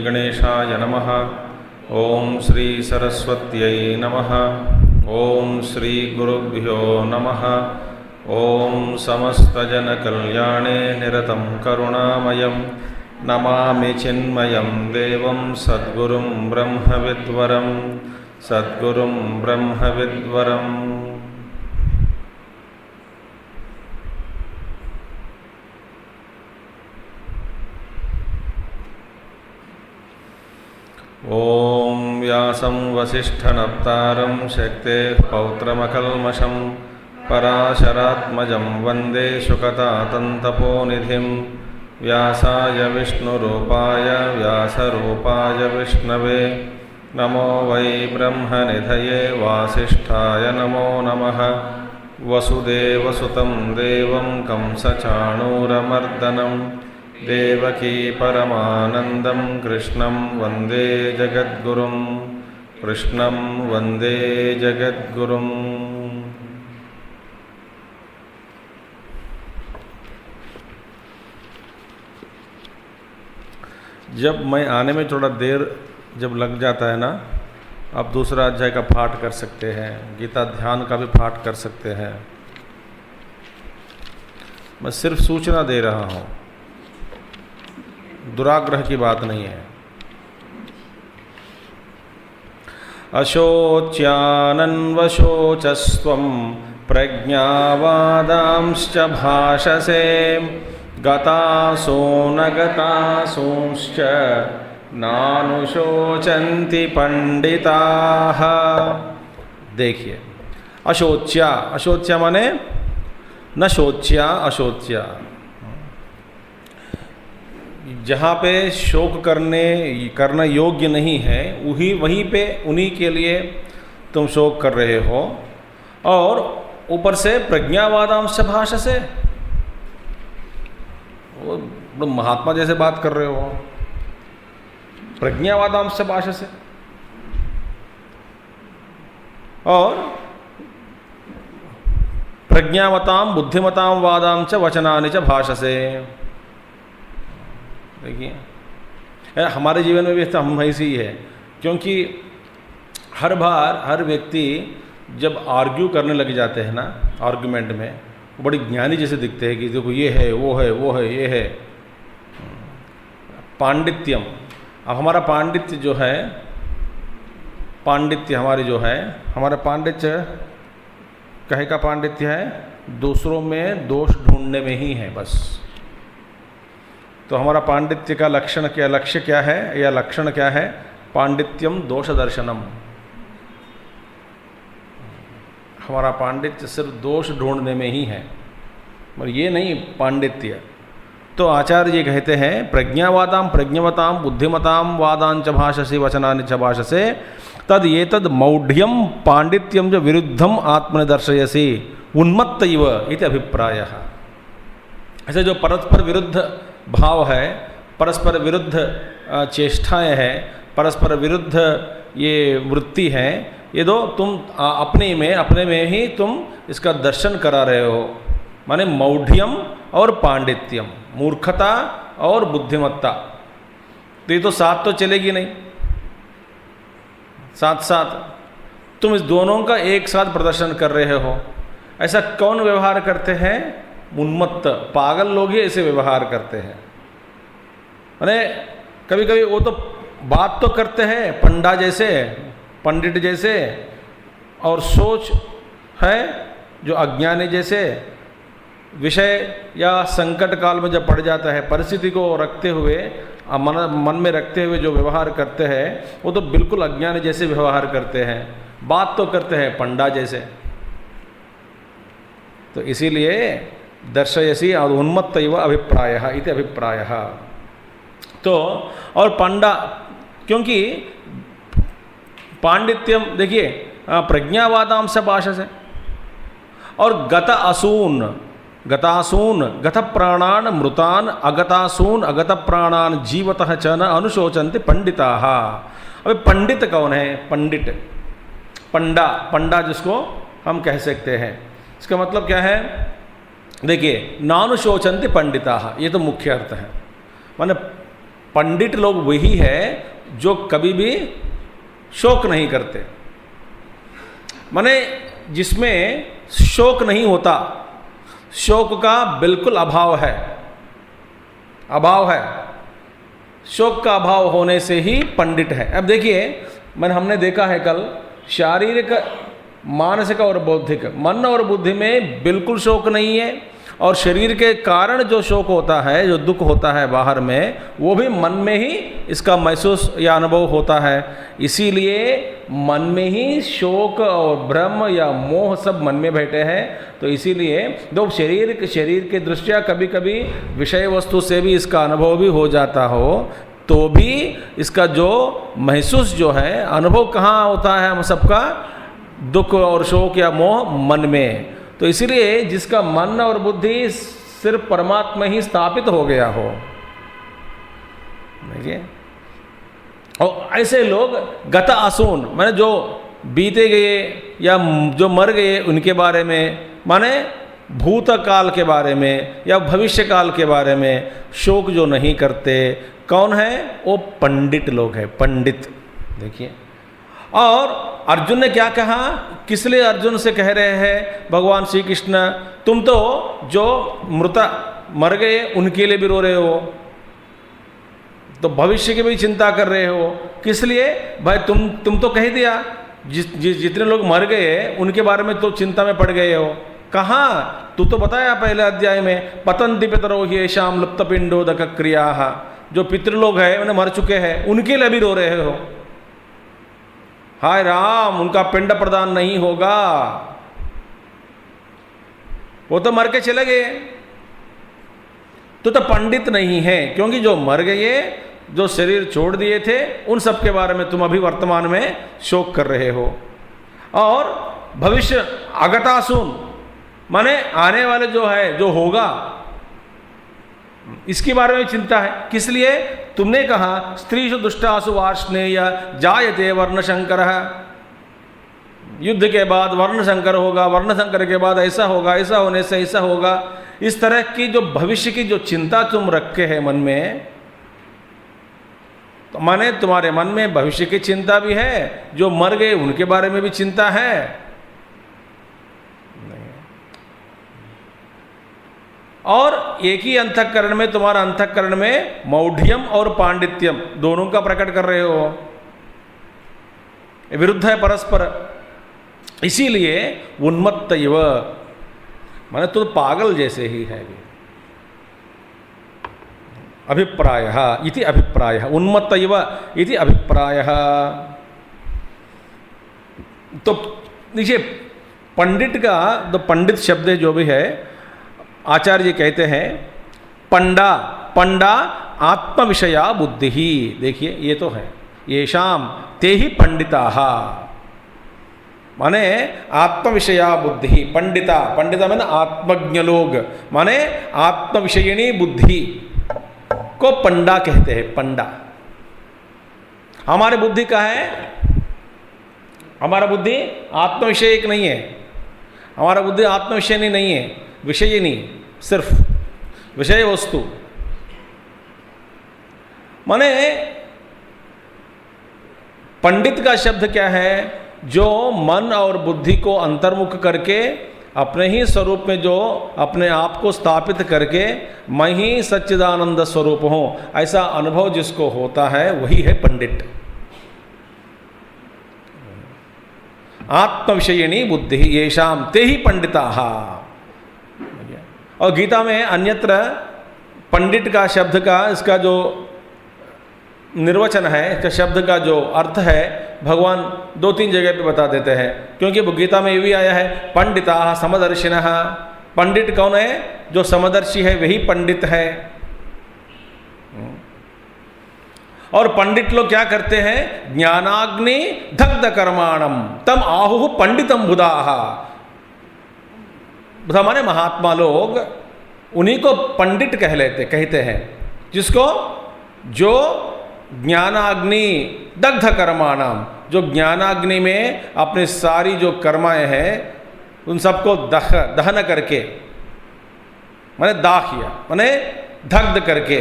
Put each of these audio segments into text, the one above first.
गणेशाय नमः। ओम श्री सरस्वत्यै नमः। ओम श्री गुरुभ्यो नमः। ओम समस्तजनकल्याणे निरतं करुणामयं नमामि चिन्मयं देवं सद्गुरुं ब्रह्मविद्वरं सद्गुरुं ब्रह्मविद्वरम्। ओम व्यासं वसिष्ठनप्तारं शक्तेः पौत्रमकल्मषं पराशरात्मजं वन्दे शुकतातन्तपोनिधिं। व्यासाय विष्णुरूपाय व्यासरूपाय विष्णवे नमो वै ब्रह्मनिधये वासिष्ठाय नमो नमः। वसुदेवसुतं देवं कंसचाणूरमर्दनं देवकी परमानंदं कृष्णं वंदे जगद्गुरुं कृष्णं वंदे जगद्गुरुं। जब मैं आने में थोड़ा देर जब लग जाता है ना, आप दूसरा अध्याय का पाठ कर सकते हैं, गीता ध्यान का भी पाठ कर सकते हैं। मैं सिर्फ सूचना दे रहा हूँ, दुराग्रह की बात नहीं है। अशोच्यानन्वशोचस्त्वं प्रज्ञावादांश्च भाषसे गतासो न गतासूंश्च नानुशोचन्ति पंडिताः। देखिए, अशोच्या, अशोच्या माने न शोच्या, अशोच्या। जहाँ पे शोक करना योग्य नहीं है, वहीं पे उन्हीं के लिए तुम शोक कर रहे हो। और ऊपर से प्रज्ञावादांश भाषसे, वो महात्मा जैसे बात कर रहे हो, प्रज्ञावादांश भाषसे। और प्रज्ञावतां बुद्धिमतां वादां च वचनानि च भाषसे। देखिए, हमारे जीवन में भी हम ऐसे ही है, क्योंकि हर बार हर व्यक्ति जब आर्ग्यू करने लग जाते हैं ना, आर्ग्यूमेंट में, वो बड़ी ज्ञानी जैसे दिखते हैं कि देखो ये है, वो है, वो है, ये है। पांडित्यम, अब हमारा पांडित्य जो है, पांडित्य हमारी जो है, हमारा पांडित्य कहे का पांडित्य है, दूसरों में दोष ढूंढने में ही है बस। तो हमारा पांडित्य का लक्षण क्या, लक्ष्य क्या है या लक्षण क्या है? पांडित्यम दोष दर्शनम। हमारा पांडित्य सिर्फ दोष ढूंढने में ही है, और ये नहीं पांडित्य। तो आचार्य जी कहते हैं प्रज्ञावादां प्रज्ञवतां बुद्धिमतां वादांच भाषसे वचनानि च भाषसे तद ये तद मौढ़्यम पांडित्यम जो विरुद्धम आत्मनिदर्शयसि उन्मत्त इव इति अभिप्रायः। ऐसे जो परस्पर विरुद्ध भाव है, परस्पर विरुद्ध चेष्टाएं हैं, परस्पर विरुद्ध ये वृत्ति है, ये दो तुम अपने में ही तुम इसका दर्शन करा रहे हो। माने मौढ़्यम और पांडित्यम, मूर्खता और बुद्धिमत्ता, तो ये तो साथ तो चलेगी नहीं, साथ साथ तुम इस दोनों का एक साथ प्रदर्शन कर रहे हो। ऐसा कौन व्यवहार करते हैं? उन्मत्त पागल लोग ही ऐसे व्यवहार करते हैं। अरे कभी कभी वो तो बात तो करते हैं पंडा जैसे, पंडित जैसे, और सोच है जो अज्ञानी जैसे। विषय या संकट काल में जब पड़ जाता है, परिस्थिति को रखते हुए मन में रखते हुए जो व्यवहार करते हैं वो तो बिल्कुल अज्ञानी जैसे व्यवहार करते हैं, बात तो करते हैं पंडा जैसे। तो इसीलिए दर्शयसी उन्मत्तैव अभिप्रायः इति अभिप्रायः। तो और पंडा, क्योंकि पांडित्यम देखिए प्रज्ञावादांश भाषा से, और गतासून गत प्राणान मृतान अगतासून अगत प्राणान जीवतः च न अनुशोचन्ति पंडिताः। अबे पंडित कौन है? पंडित, पंडा जिसको हम कह सकते हैं, इसका मतलब क्या है? देखिए नानुशोचन्ति पंडिताः, ये तो मुख्य अर्थ है। माने पंडित लोग वही है जो कभी भी शोक नहीं करते, माने जिसमें शोक नहीं होता, शोक का बिल्कुल अभाव है, शोक का अभाव होने से ही पंडित है। अब देखिए हमने देखा है कल, शारीरिक, मानसिक और बौद्धिक, मन और बुद्धि में बिल्कुल शोक नहीं है, और शरीर के कारण जो शोक होता है, जो दुख होता है बाहर में, वो भी मन में ही इसका महसूस या अनुभव होता है। इसीलिए मन में ही शोक और भ्रम या मोह सब मन में बैठे हैं। तो इसीलिए दो शरीर के दृष्टिया कभी कभी विषय वस्तु से भी इसका अनुभव भी हो जाता हो, तो भी इसका जो महसूस जो है, अनुभव कहाँ होता है हम सबका? दुख और शोक या मोह मन में। तो इसीलिए जिसका मन और बुद्धि सिर्फ परमात्मा ही स्थापित हो गया हो, देखिए, और ऐसे लोग गत आसून, माने जो बीते गए या जो मर गए उनके बारे में, माने भूतकाल के बारे में या भविष्य काल के बारे में शोक जो नहीं करते, कौन है? वो पंडित लोग हैं, पंडित। देखिए, और अर्जुन ने क्या कहा? किस लिए अर्जुन से कह रहे हैं भगवान श्री कृष्ण, तुम तो जो मर गए उनके लिए भी रो रहे हो, तो भविष्य की भी चिंता कर रहे हो, किस लिए? भाई तुम तो कह दिया जितने लोग मर गए उनके बारे में तो चिंता में पड़ गए हो। कहाँ? तू तो बताया पहले अध्याय में, पतन्ति पितरो ह्येषां लुप्तपिंडोदक क्रियाः, जो पितृलोग हैं उन्हें मर चुके हैं उनके लिए भी रो रहे हो। हाय राम, उनका पिंड प्रदान नहीं होगा, वो तो मर के चले गए। तो पंडित नहीं है, क्योंकि जो मर गए, जो शरीर छोड़ दिए थे, उन सब के बारे में तुम अभी वर्तमान में शोक कर रहे हो। और भविष्य अगतासून, माने आने वाले जो है, जो होगा, इसके बारे में चिंता है। किस लिए? तुमने कहा स्त्रीषु दुष्टासु वार्ष्णेय जायते वर्णशंकरः, युद्ध के बाद वर्णशंकर होगा, वर्णशंकर के बाद ऐसा होगा, ऐसा होने से ऐसा होगा। इस तरह की जो भविष्य की जो चिंता तुम रखे हैं मन में, तो माने तुम्हारे मन में भविष्य की चिंता भी है, जो मर गए उनके बारे में भी चिंता है। और एक ही अंतःकरण में, तुम्हारा अंतःकरण में मौढ़्यम और पांडित्यम दोनों का प्रकट कर रहे हो, विरुद्ध है परस्पर। इसीलिए उन्मत्तैव, माने तो पागल जैसे ही है। अभिप्रायः इति अभिप्रायः, उन्मत्तैव इति अभिप्रायः। तो देखिए पंडित का, तो पंडित शब्द जो भी है, आचार्य जी कहते हैं पंडा आत्मविषया बुद्धि ही। देखिए ये तो है, येषाम ते ही पंडिताः, माने आत्मविषया बुद्धि। पंडिता माने आत्मज्ञ लोग, माने आत्मविषयिणी बुद्धि को पंडा कहते हैं। पंडा हमारे बुद्धि का है, हमारा बुद्धि आत्मविषयक नहीं है, हमारा बुद्धि आत्मविषयनी नहीं है, विषयिनी, सिर्फ विषय वस्तु। माने पंडित का शब्द क्या है? जो मन और बुद्धि को अंतर्मुख करके अपने ही स्वरूप में जो अपने आप को स्थापित करके मैं ही सच्चिदानंद स्वरूप हूं, ऐसा अनुभव जिसको होता है वही है पंडित। आत्मविषयिणी बुद्धि येषाम ते ही पंडिताः। और गीता में अन्यत्र पंडित का शब्द का, इसका जो निर्वचन है, इसका शब्द का जो अर्थ है भगवान 2-3 जगह पे बता देते हैं, क्योंकि गीता में ये भी आया है पंडिता समदर्शिनः। पंडित कौन है? जो समदर्शी है वही पंडित है। और पंडित लोग क्या करते हैं? ज्ञानाग्नि दग्ध कर्माणम तम आहुः पंडितम बुधाः। बुधा माने महात्मा लोग, उन्हीं को पंडित कहते हैं, जिसको जो ज्ञानाग्नि दग्ध कर्माणाम, जो ज्ञानाग्नि में अपने सारी जो कर्माएं हैं उन सबको दहन करके, माने दाह किया, माने दग्ध करके,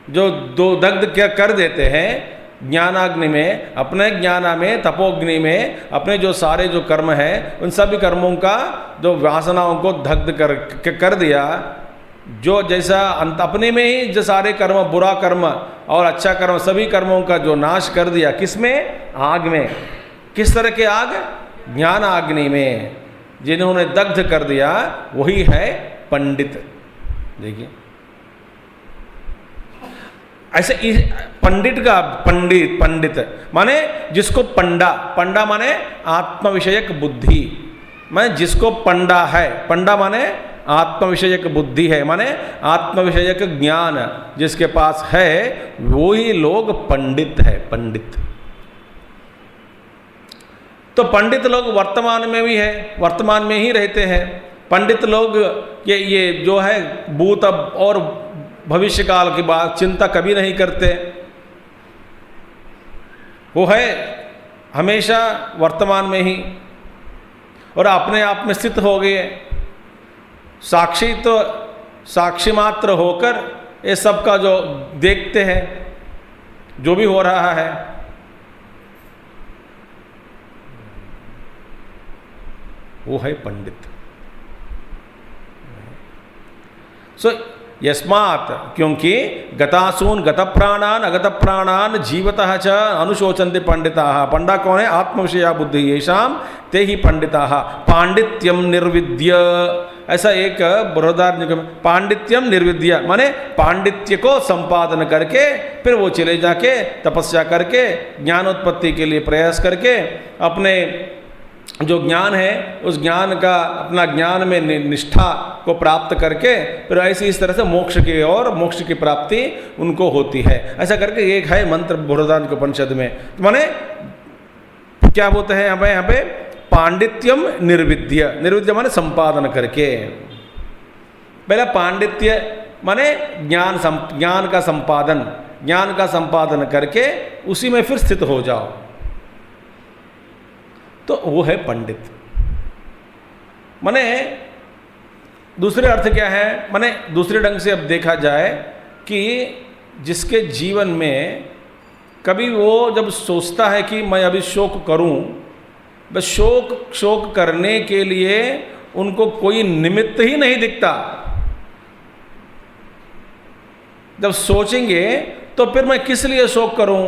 जो दो दग्ध क्या कर देते हैं ज्ञानाग्नि में, अपने ज्ञाना में, तपोग्नि में, अपने जो सारे जो कर्म हैं उन सभी कर्मों का जो वासनाओं को दग्ध कर दिया। जो जैसा अपने में ही जो सारे कर्म, बुरा कर्म और अच्छा कर्म, सभी कर्मों का जो नाश कर दिया, किसमें? आग में। किस तरह के आग? ज्ञान अग्नि में। जिन्होंने दग्ध कर दिया वही है पंडित। देखिए ऐसे पंडित का पंडित माने जिसको पंडा माने आत्म विषयक बुद्धि, माने जिसको पंडा है, पंडा माने आत्म विषयक बुद्धि है, माने आत्म विषयक ज्ञान जिसके पास है वही लोग पंडित है। पंडित तो पंडित लोग वर्तमान में भी है, वर्तमान में ही रहते हैं। पंडित लोग ये जो है भूत और भविष्य काल की बात चिंता कभी नहीं करते, वो है हमेशा वर्तमान में ही और अपने आप में स्थित हो गए। साक्षी तो साक्षी मात्र होकर ये सब का जो देखते हैं जो भी हो रहा है। वो है पंडित। यस्मात् क्योंकि गतासून गत प्राणान अगत प्राणान जीवतः च अनुशोचन्ते पंडिताः। पंडा कौन है? आत्म विषया बुद्धि येषाम ते ही पंडिताः। पांडित्यम निर्विद्य, ऐसा एक बृहदारण्यक में पांडित्यम निर्विद्य माने पांडित्य को संपादन करके फिर वो चले जाके तपस्या करके ज्ञानोत्पत्ति के लिए प्रयास करके अपने जो ज्ञान है उस ज्ञान का अपना ज्ञान में निष्ठा को प्राप्त करके फिर ऐसी इस तरह से मोक्ष की और मोक्ष की प्राप्ति उनको होती है। ऐसा करके एक है मंत्र बृहदारण्यक उपनिषद में। तो माने क्या बोलते हैं यहाँ पे पांडित्यम निर्विद्य। निर्विद्य माने संपादन करके। पहला पांडित्य माने ज्ञान का संपादन, ज्ञान का संपादन करके उसी में फिर स्थित हो जाओ, तो वो है पंडित। माने दूसरे अर्थ क्या है? माने दूसरे ढंग से अब देखा जाए कि जिसके जीवन में कभी वो जब सोचता है कि मैं अभी शोक करूं, बस शोक करने के लिए उनको कोई निमित्त ही नहीं दिखता। जब सोचेंगे तो फिर मैं किस लिए शोक करूं?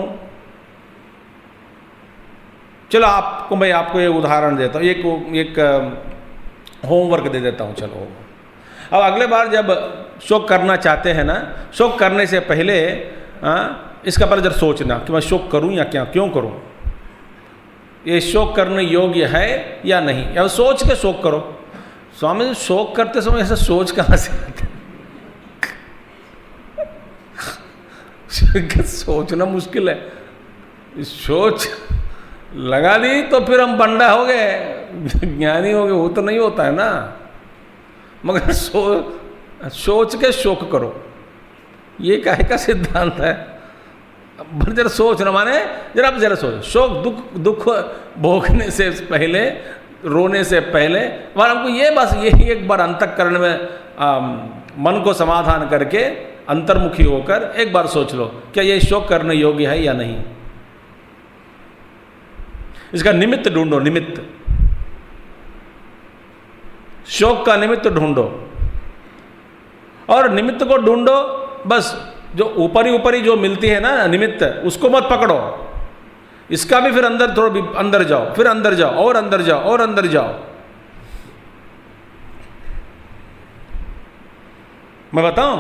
चलो मैं आपको एक उदाहरण देता हूँ, एक होमवर्क दे देता हूँ। चलो अब अगले बार जब शोक करना चाहते हैं ना, शोक करने से पहले इसका पहले जब सोचना कि मैं शोक करूँ या क्यों करूँ, ये शोक करने योग्य है या नहीं, या सोच के शोक करो। स्वामी जी शोक करते समय ऐसा सोच कहाँ से आते? सोचना मुश्किल है, सोच लगा दी तो फिर हम बंडा हो गए, ज्ञानी हो गए, वो तो नहीं होता है ना। मगर सोच के शोक करो, ये काहे का सिद्धांत है? जरा सोच ना, माने जरा सोच। शोक दुख भोगने से पहले, रोने से पहले हमको ये बस यही एक बार अंतःकरण में मन को समाधान करके अंतर्मुखी होकर एक बार सोच लो क्या ये शोक करने योग्य है या नहीं। इसका निमित्त ढूंढो, निमित्त, शोक का निमित्त ढूंढो, और निमित्त को ढूंढो। बस जो ऊपरी जो मिलती है ना निमित्त, उसको मत पकड़ो। इसका भी फिर अंदर थोड़ा भी अंदर जाओ, फिर अंदर जाओ और अंदर जाओ और अंदर जाओ। मैं बताऊं,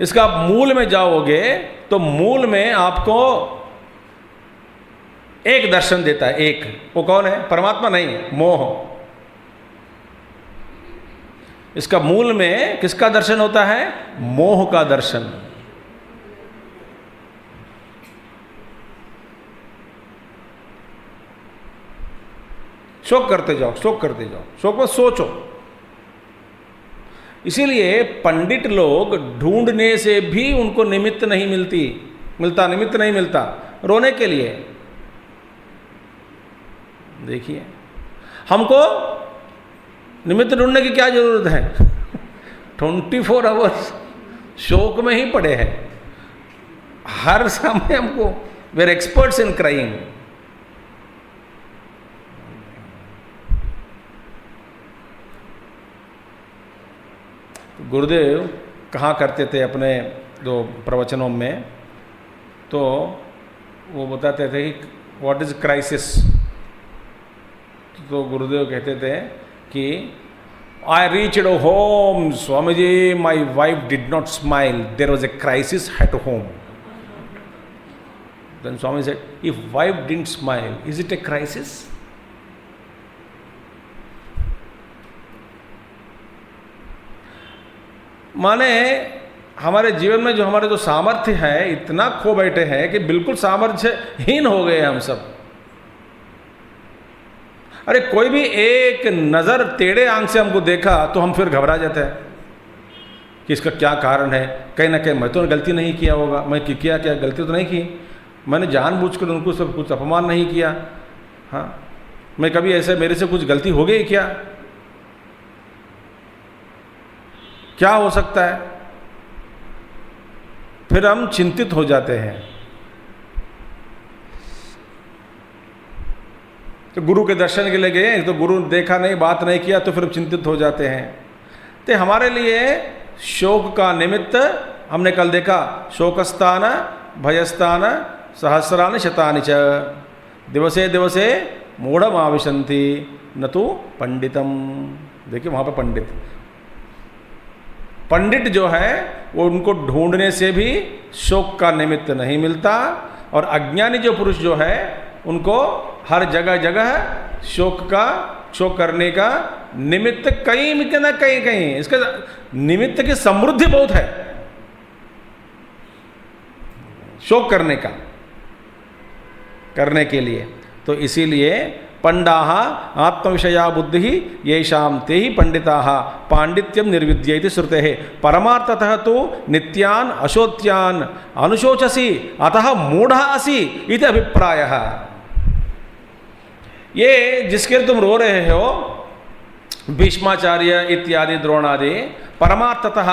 इसका मूल में जाओगे तो मूल में आपको एक दर्शन देता है, एक। वो कौन है? परमात्मा नहीं, मोह। इसका मूल में किसका दर्शन होता है? मोह का दर्शन। शोक करते जाओ, शोक करते जाओ, शोक में सोचो। इसीलिए पंडित लोग ढूंढने से भी उनको निमित्त नहीं निमित्त नहीं मिलता रोने के लिए। देखिए, हमको निमित्त ढूंढने की क्या जरूरत है? 24 आवर्स शोक में ही पड़े हैं हर समय। हमको we are experts in crying. Gurudev कहा करते थे अपने दो प्रवचनों में, तो वो बताते थे कि व्हाट इज क्राइसिस। तो गुरुदेव कहते थे कि I reached home Swami ji, my wife did not smile, there was a crisis at home. Then Swami said, if wife didn't smile, is it a crisis? माने हमारे जीवन में जो हमारे जो सामर्थ्य है इतना खो बैठे हैं कि बिल्कुल सामर्थ्यहीन हो गए हम सब। अरे कोई भी एक नज़र टेढ़े आंख से हमको देखा तो हम फिर घबरा जाते हैं कि इसका क्या कारण है। कहीं ना कहीं मैं तो गलती नहीं किया होगा, मैं क्या गलती तो नहीं की, मैंने जानबूझकर उनको सब कुछ अपमान नहीं किया, हाँ मैं कभी ऐसे मेरे से कुछ गलती हो गई क्या हो सकता है? फिर हम चिंतित हो जाते हैं। तो गुरु के दर्शन के लिए गए तो गुरु देखा नहीं, बात नहीं किया, तो फिर चिंतित हो जाते हैं। तो हमारे लिए शोक का निमित्त हमने कल देखा, शोकस्थान भयस्थान सहस्रानि शतानि च दिवसे दिवसे मूढ़माविशन्ति न तो पंडितम। देखिए वहाँ पर पंडित जो है वो उनको ढूंढने से भी शोक का निमित्त नहीं मिलता, और अज्ञानी जो पुरुष जो है उनको हर जगह जगह शोक करने का निमित्त कहीं ना कहीं इसका निमित्त की समृद्धि बहुत है शोक करने के लिए। तो इसीलिए पंडाः आत्मविषया बुद्धि येषां ते ही पंडिताः पांडित्यम निर्विद्येति श्रुतेः परमार्थतः तो नित्यान अशोच्यान अनुशोचसी अतः मूढ़ः असि इति अभिप्रायः। ये जिसके तुम रो रहे हो, भीष्माचार्य इत्यादि द्रोणादि, परमार्थतः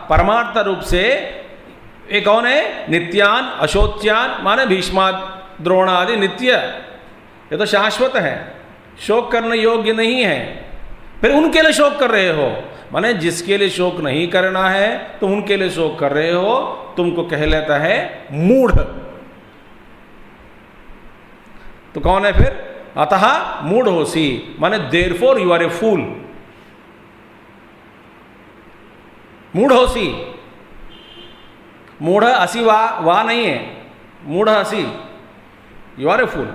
परमार्थ रूप से ये कौन है? नित्यान अशोच्यान माने भीष्मा द्रोणादि नित्य, ये तो शाश्वत है, शोक करने योग्य नहीं है। फिर उनके लिए शोक कर रहे हो, माने जिसके लिए शोक नहीं करना है तुम उनके लिए शोक कर रहे हो, तुमको कहलाता है मूढ़। तो कौन है फिर? अतः मूढ़ होसी, माने देयरफॉर यू आर ए फूल। मूढ़ होसी, मूढ़ असी वाह नहीं है, मूढ़ असी, यू आर ए फूल।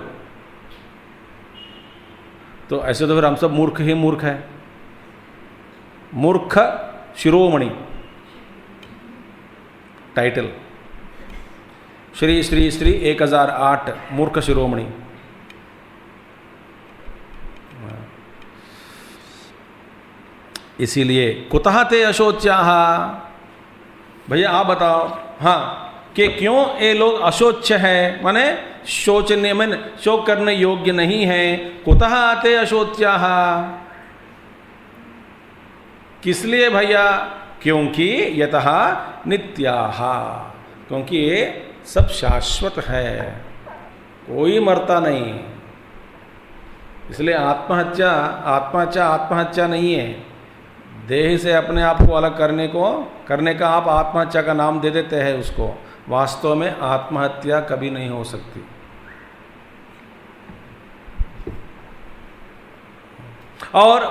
तो ऐसे तो फिर हम सब मूर्ख ही मूर्ख है। मूर्ख शिरोमणि टाइटल, श्री श्री श्री 1008 मूर्ख शिरोमणि। इसीलिए कुतः ते अशोच्याः, भैया आप बताओ, हाँ कि क्यों ये लोग अशोच्य हैं, माने शोचने में शोक करने योग्य नहीं है। कुतः ते अशोच्याः, किस लिए भैया? क्योंकि यतः नित्याः, क्योंकि ये सब शाश्वत है, कोई मरता नहीं। इसलिए आत्महत्या नहीं है। देह से अपने आप को अलग करने का आप आत्महत्या का नाम दे देते हैं उसको, वास्तव में आत्महत्या कभी नहीं हो सकती। और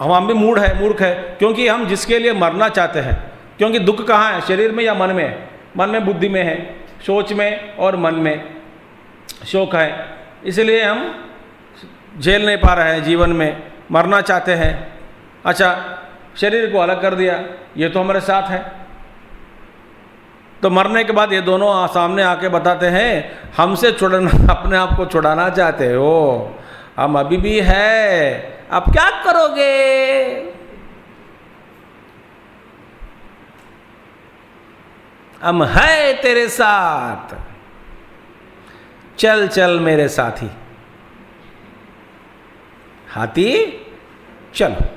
हम भी मूर्ख है, क्योंकि हम जिसके लिए मरना चाहते हैं, क्योंकि दुख कहाँ है? शरीर में या मन में? मन में, बुद्धि में है, सोच में और मन में शोक है। इसलिए हम झेल नहीं पा रहे हैं जीवन में, मरना चाहते हैं। अच्छा, शरीर को अलग कर दिया, ये तो हमारे साथ है। तो मरने के बाद ये दोनों सामने आके बताते हैं हमसे छुड़ाना, अपने आप को छुड़ाना चाहते हो, हम अभी भी है, अब क्या करोगे? हम है तेरे साथ, चल चल मेरे साथी, हाथी चलो।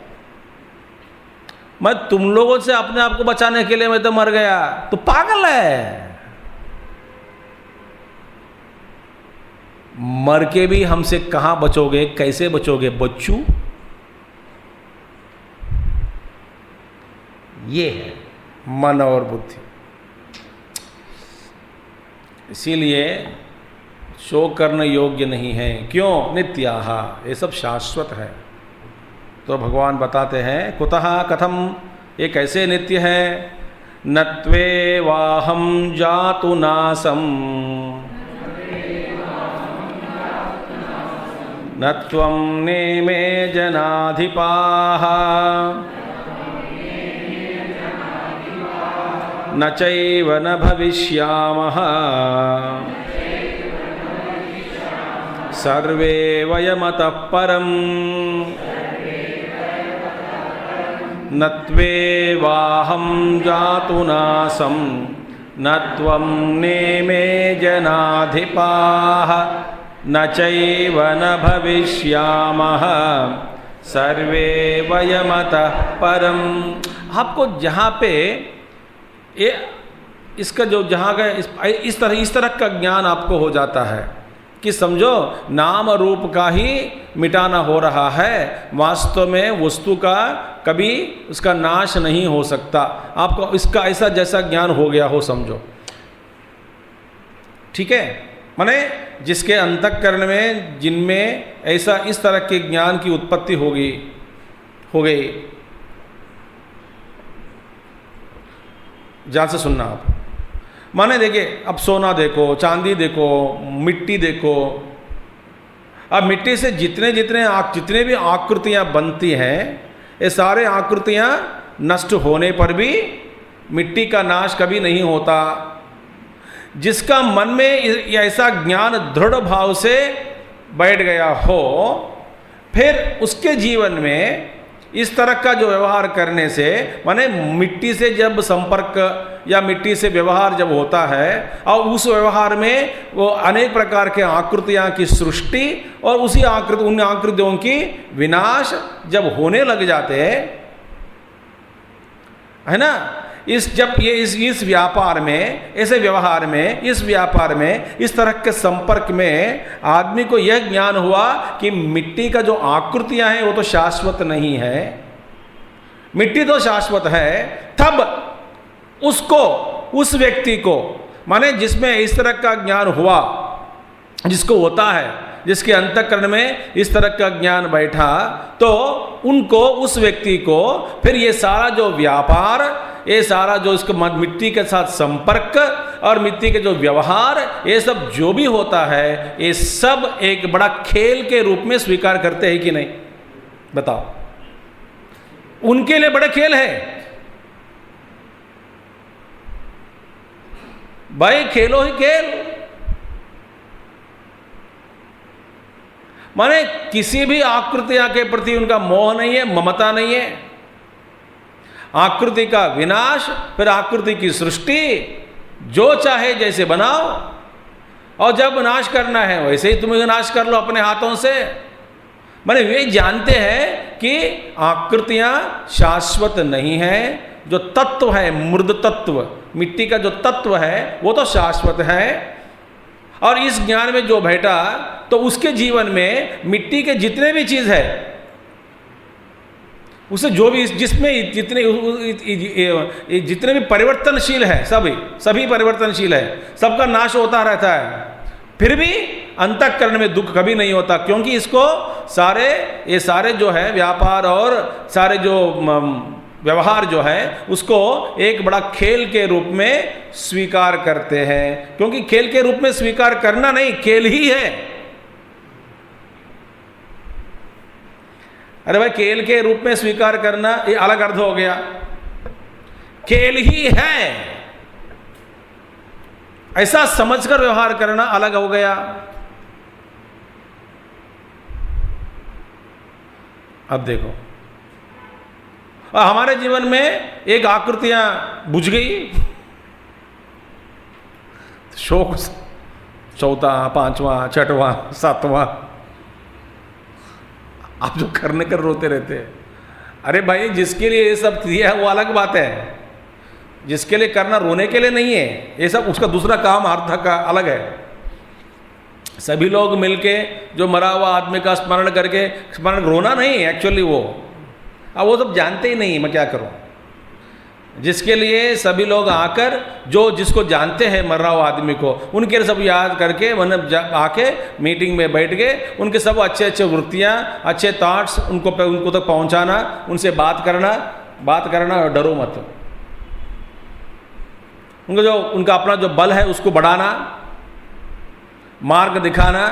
मैं तुम लोगों से अपने आप को बचाने के लिए मैं तो मर गया, तो पागल है। मर के भी हमसे कहां बचोगे, कैसे बचोगे बच्चू? ये है मन और बुद्धि। इसीलिए शोक करने योग्य नहीं है। क्यों? नित्याः, ये सब शाश्वत है। तो भगवान बताते हैं कुतः कथम, ये कैसे नित्य है? नत्वेवाहं जातु नासं, न त्वं नेमे जनाधिपाः, न चैव न भविष्यामः, सर्वे वयमतः परम्। न त्वेवाहं जातु नासं, न त्वं नेमे जनाधिपाः, न चैव न भविष्यामः, सर्वे वयमतः परम्। आपको जहाँ पे ये इसका जो जहाँ का इस तरह का ज्ञान आपको हो जाता है कि समझो नाम रूप का ही मिटाना हो रहा है, वास्तव में वस्तु का कभी उसका नाश नहीं हो सकता। आपको इसका ऐसा जैसा ज्ञान हो गया हो समझो, ठीक है? माने जिसके अंतःकरण में जिनमें ऐसा इस तरह के ज्ञान की उत्पत्ति हो गई। ध्यान से सुनना आप। माने देखिए, अब सोना देखो, चांदी देखो, मिट्टी देखो। अब मिट्टी से जितने भी आकृतियां बनती हैं, ये सारे आकृतियां नष्ट होने पर भी मिट्टी का नाश कभी नहीं होता। जिसका मन में ऐसा ज्ञान दृढ़ भाव से बैठ गया हो, फिर उसके जीवन में इस तरह का जो व्यवहार करने से, माने मिट्टी से जब संपर्क या मिट्टी से व्यवहार जब होता है और उस व्यवहार में वो अनेक प्रकार के आकृतियां की सृष्टि और उन आकृतियों की विनाश जब होने लग जाते हैं, है ना? इस व्यापार में, ऐसे व्यवहार में, इस व्यापार में, इस तरह के संपर्क में आदमी को यह ज्ञान हुआ कि मिट्टी का जो आकृतियां हैं वो तो शाश्वत नहीं है, मिट्टी तो शाश्वत है। तब उसको, उस व्यक्ति को, माने जिसमें इस तरह का ज्ञान हुआ, जिसको होता है, जिसके अंतःकरण में इस तरह का ज्ञान बैठा, तो उनको, उस व्यक्ति को फिर ये सारा जो व्यापार, ये सारा जो इसको मिट्टी के साथ संपर्क और मिट्टी के जो व्यवहार, ये सब जो भी होता है, ये सब एक बड़ा खेल के रूप में स्वीकार करते हैं कि नहीं? बताओ। उनके लिए बड़े खेल है भाई, खेलो ही खेल। माने किसी भी आकृतियां के प्रति उनका मोह नहीं है, ममता नहीं है। आकृति का विनाश, फिर आकृति की सृष्टि, जो चाहे जैसे बनाओ, और जब नाश करना है वैसे ही तुम्हें नाश कर लो अपने हाथों से। माने वे जानते हैं कि आकृतियां शाश्वत नहीं है, जो तत्व है, मृद तत्व, मिट्टी का जो तत्व है वो तो शाश्वत है। और इस ज्ञान में जो बैठा, तो उसके जीवन में मिट्टी के जितने भी चीज है, उसे जो भी, जिसमें जितने भी परिवर्तनशील है, सभी परिवर्तनशील है, सबका नाश होता रहता है, फिर भी अंतःकरण में दुख कभी नहीं होता, क्योंकि इसको ये सारे जो है व्यापार और सारे जो व्यवहार जो है उसको एक बड़ा खेल के रूप में स्वीकार करते हैं। क्योंकि खेल के रूप में स्वीकार करना नहीं, खेल ही है। अरे भाई खेल के रूप में स्वीकार करना ये अलग अर्थ हो गया, खेल ही है ऐसा समझकर व्यवहार करना अलग हो गया। अब देखो हमारे जीवन में एक आकृतियां बुझ गई, शोक चौथा, पांचवा, छठवां, सातवां, आप जो करने कर रोते रहते हैं। अरे भाई जिसके लिए ये सब दिया है वो अलग बात है, जिसके लिए करना रोने के लिए नहीं है, ये सब उसका दूसरा काम अर्थ का अलग है। सभी लोग मिलके जो मरा हुआ आदमी का स्मरण करके, स्मरण रोना नहीं एक्चुअली वो, अब वो सब जानते ही नहीं मैं क्या करूं। जिसके लिए सभी लोग आकर जो जिसको जानते हैं मर रहा हुआ आदमी को, उनके सब याद करके मतलब आके मीटिंग में बैठ के उनके सब अच्छे अच्छे वृत्तियाँ, अच्छे थॉट्स उनको तक पहुंचाना, उनसे बात करना और डरो मत। उनका अपना जो बल है उसको बढ़ाना, मार्ग दिखाना।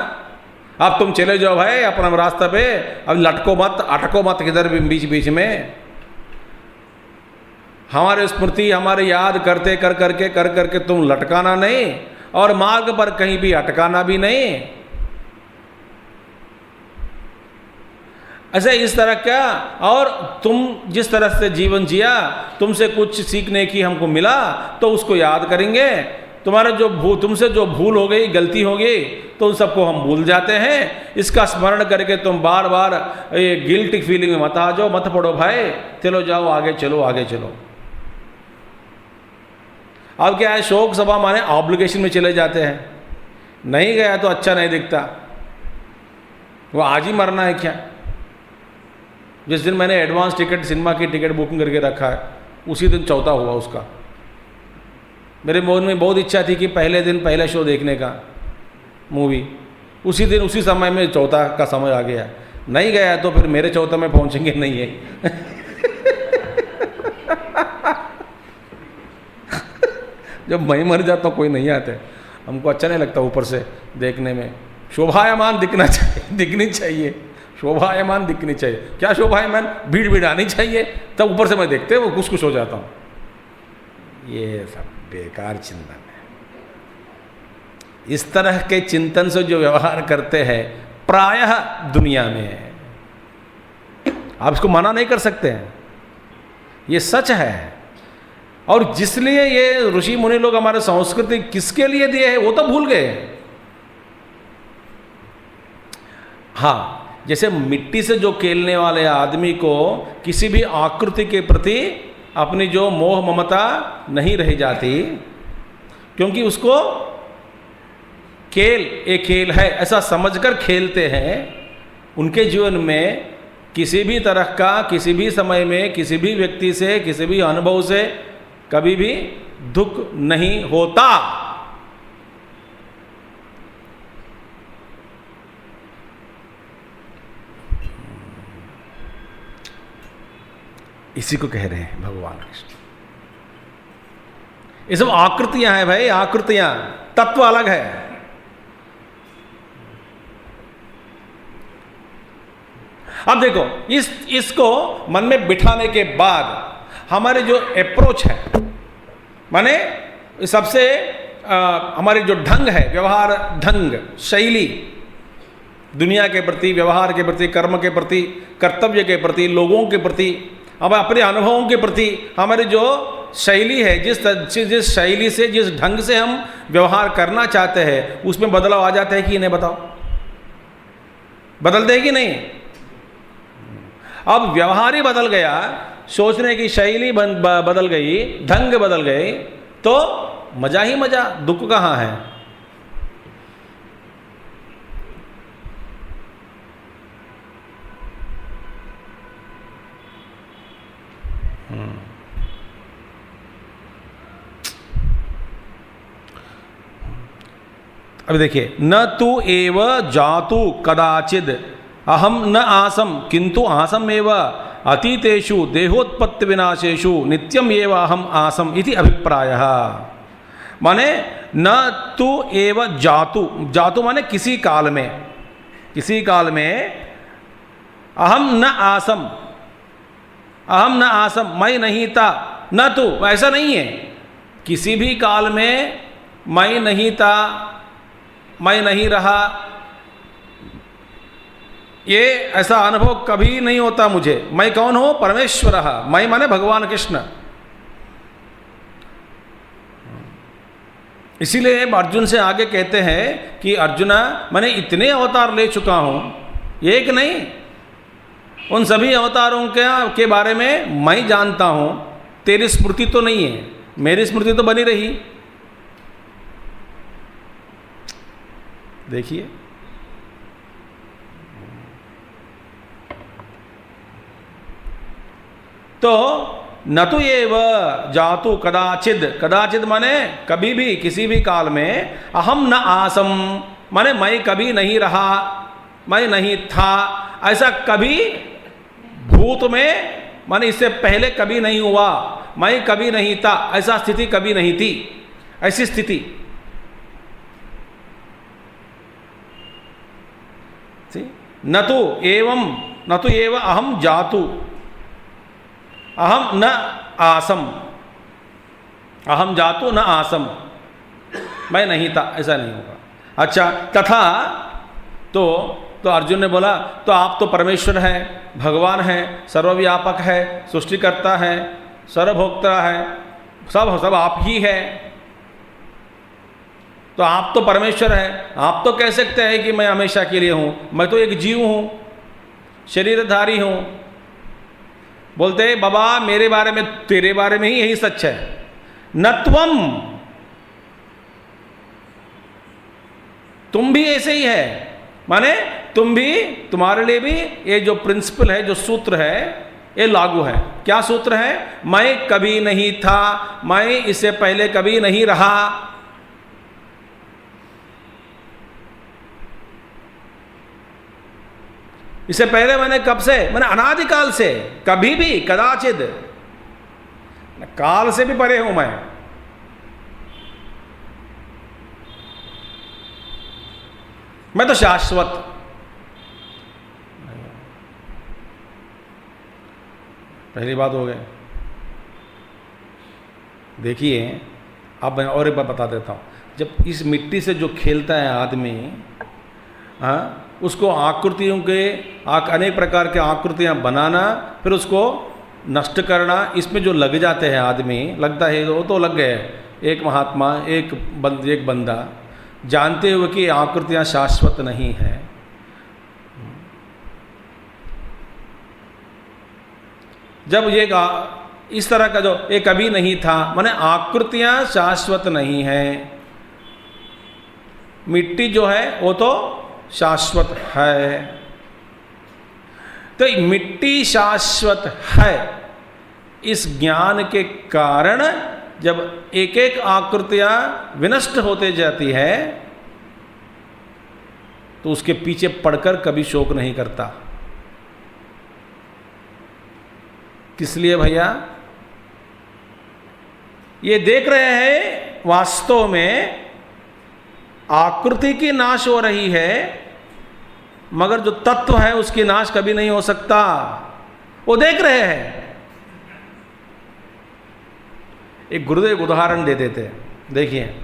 अब तुम चले जाओ भाई अपना रास्ता पे, अब लटको मत, अटको मत किधर भी बीच बीच में। हमारे स्मृति हमारे याद करते कर करके तुम लटकाना नहीं और मार्ग पर कहीं भी अटकाना भी नहीं। ऐसे इस तरह का, और तुम जिस तरह से जीवन जिया, तुमसे कुछ सीखने की हमको मिला तो उसको याद करेंगे। तुम्हारा तुमसे जो भूल हो गई, गलती हो गई, तो उन सबको हम भूल जाते हैं। इसका स्मरण करके तुम बार बार ये गिल्टी फीलिंग में मत आ जाओ, मत पड़ो भाई, चलो जाओ आगे चलो, आगे चलो। अब क्या है, शोक सभा माने ऑब्लिगेशन में चले जाते हैं, नहीं गया तो अच्छा नहीं दिखता, वो आज ही मरना है क्या। जिस दिन मैंने एडवांस टिकट, सिनेमा की टिकट बुकिंग करके रखा है, उसी दिन चौथा हुआ उसका। मेरे मन में बहुत इच्छा थी कि पहले दिन पहला शो देखने का मूवी, उसी दिन उसी समय में चौथा का समय आ गया। नहीं गया तो फिर मेरे चौथा में पहुंचेंगे नहीं है। जब मैं मर जाता कोई नहीं आते, हमको अच्छा नहीं लगता ऊपर से देखने में। शोभायमान दिखना चाहिए, दिखनी चाहिए, शोभायमान दिखनी चाहिए। क्या शोभायमान, भीड़ भीड़ आनी चाहिए, तब ऊपर से मैं देखते वो कुछ हो जाता हूँ। ये सब बेकार चिंतन है। इस तरह के चिंतन से जो व्यवहार करते हैं प्रायः दुनिया में, आप इसको मना नहीं कर सकते हैं, ये सच है। और जिसलिए ये ऋषि मुनि लोग हमारे संस्कृति किसके लिए दिए हैं वो तो भूल गए। हाँ, जैसे मिट्टी से जो खेलने वाले आदमी को किसी भी आकृति के प्रति अपनी जो मोह ममता नहीं रह जाती, क्योंकि उसको खेल एक खेल है ऐसा समझकर खेलते हैं। उनके जीवन में किसी भी तरह का, किसी भी समय में, किसी भी व्यक्ति से, किसी भी अनुभव से कभी भी दुख नहीं होता। इसी को कह रहे हैं भगवान कृष्ण। ये सब आकृतियां हैं भाई, आकृतियां, तत्व अलग है। अब देखो इसको मन में बिठाने के बाद हमारे जो अप्रोच है, माने सबसे हमारे जो ढंग है, व्यवहार ढंग, शैली, दुनिया के प्रति, व्यवहार के प्रति, कर्म के प्रति, कर्तव्य के प्रति, लोगों के प्रति, अब अपने अनुभवों के प्रति हमारी जो शैली है, जिस शैली से, जिस ढंग से हम व्यवहार करना चाहते हैं, उसमें बदलाव आ जाता है कि नहीं? बताओ, बदलते हैं कि नहीं? अब व्यवहार ही बदल गया, सोचने की शैली बदल गई, ढंग बदल गए, तो मजा ही मजा, दुख कहाँ है? अभी देखिए, न तू एव जातु कदाचिद अहम न आसम किंतु आसम एव अतीतेषु देहोत्पत्ति विनाशेषु नित्यम एव अहम आसम इति अभिप्रायः। माने न तू एव जातु, जातु माने किसी काल में, किसी काल में अहम न आसम, अहम न आसम, मैं नहीं था, न तू, ऐसा नहीं है। किसी भी काल में मैं नहीं था, मैं नहीं रहा, ये ऐसा अनुभव कभी नहीं होता मुझे। मैं कौन हूं? परमेश्वर। मैं माने भगवान कृष्ण। इसीलिए अर्जुन से आगे कहते हैं कि अर्जुना, मैंने इतने अवतार ले चुका हूं, एक नहीं, उन सभी अवतारों के बारे में मैं जानता हूं। तेरी स्मृति तो नहीं है, मेरी स्मृति तो बनी रही। देखिए, तो न तो ये व जातु कदाचिद, कदाचिद माने कभी भी, किसी भी काल में, अहम न आसम माने मैं कभी नहीं रहा, मैं नहीं था, ऐसा कभी भूत में माने इससे पहले कभी नहीं हुआ, मैं कभी नहीं था, ऐसा स्थिति कभी नहीं थी, ऐसी स्थिति। न तो एवं अहम जातु, अहम न आसम, अहम जातु न आसम, मैं नहीं था, ऐसा नहीं होगा। अच्छा, तथा तो अर्जुन ने बोला, तो आप तो परमेश्वर हैं, भगवान हैं, सर्वव्यापक है, सृष्टिकर्ता है, सर्वभोक्ता है, सब आप ही है। तो आप तो परमेश्वर हैं, आप तो कह सकते हैं कि मैं हमेशा के लिए हूं, मैं तो एक जीव हूं, शरीरधारी हूं। बोलते बाबा मेरे बारे में, तेरे बारे में ही यही सच है। नत्वम, तुम भी ऐसे ही है, माने तुम भी, तुम्हारे लिए भी ये जो प्रिंसिपल है, जो सूत्र है, ये लागू है। क्या सूत्र है? मैं कभी नहीं था, मैं इससे पहले कभी नहीं रहा। इससे पहले मैंने कब से? मैंने अनादिकाल से, कभी भी, कदाचित, काल से भी परे हूं मैं तो शाश्वत। पहली बात हो गई। देखिए, अब मैं और एक बात बता देता हूं। जब इस मिट्टी से जो खेलता है आदमी, हाँ, उसको आकृतियों के अनेक प्रकार के आकृतियां बनाना, फिर उसको नष्ट करना, इसमें जो लग जाते हैं आदमी, लगता है वो तो लग गए। एक महात्मा, एक बंदा, जानते हुए कि आकृतियां शाश्वत नहीं है। जब ये इस तरह का जो ये कभी नहीं था, माने आकृतियां शाश्वत नहीं है, मिट्टी जो है वो तो शाश्वत है। तो मिट्टी शाश्वत है, इस ज्ञान के कारण जब एक एक आकृतियां विनष्ट होते जाती है, तो उसके पीछे पड़कर कभी शोक नहीं करता। किस लिए भैया? ये देख रहे हैं वास्तव में आकृति की नाश हो रही है, मगर जो तत्व है उसकी नाश कभी नहीं हो सकता। वो देख रहे हैं। एक गुरुदेव उदाहरण दे देते हैं, देखिए,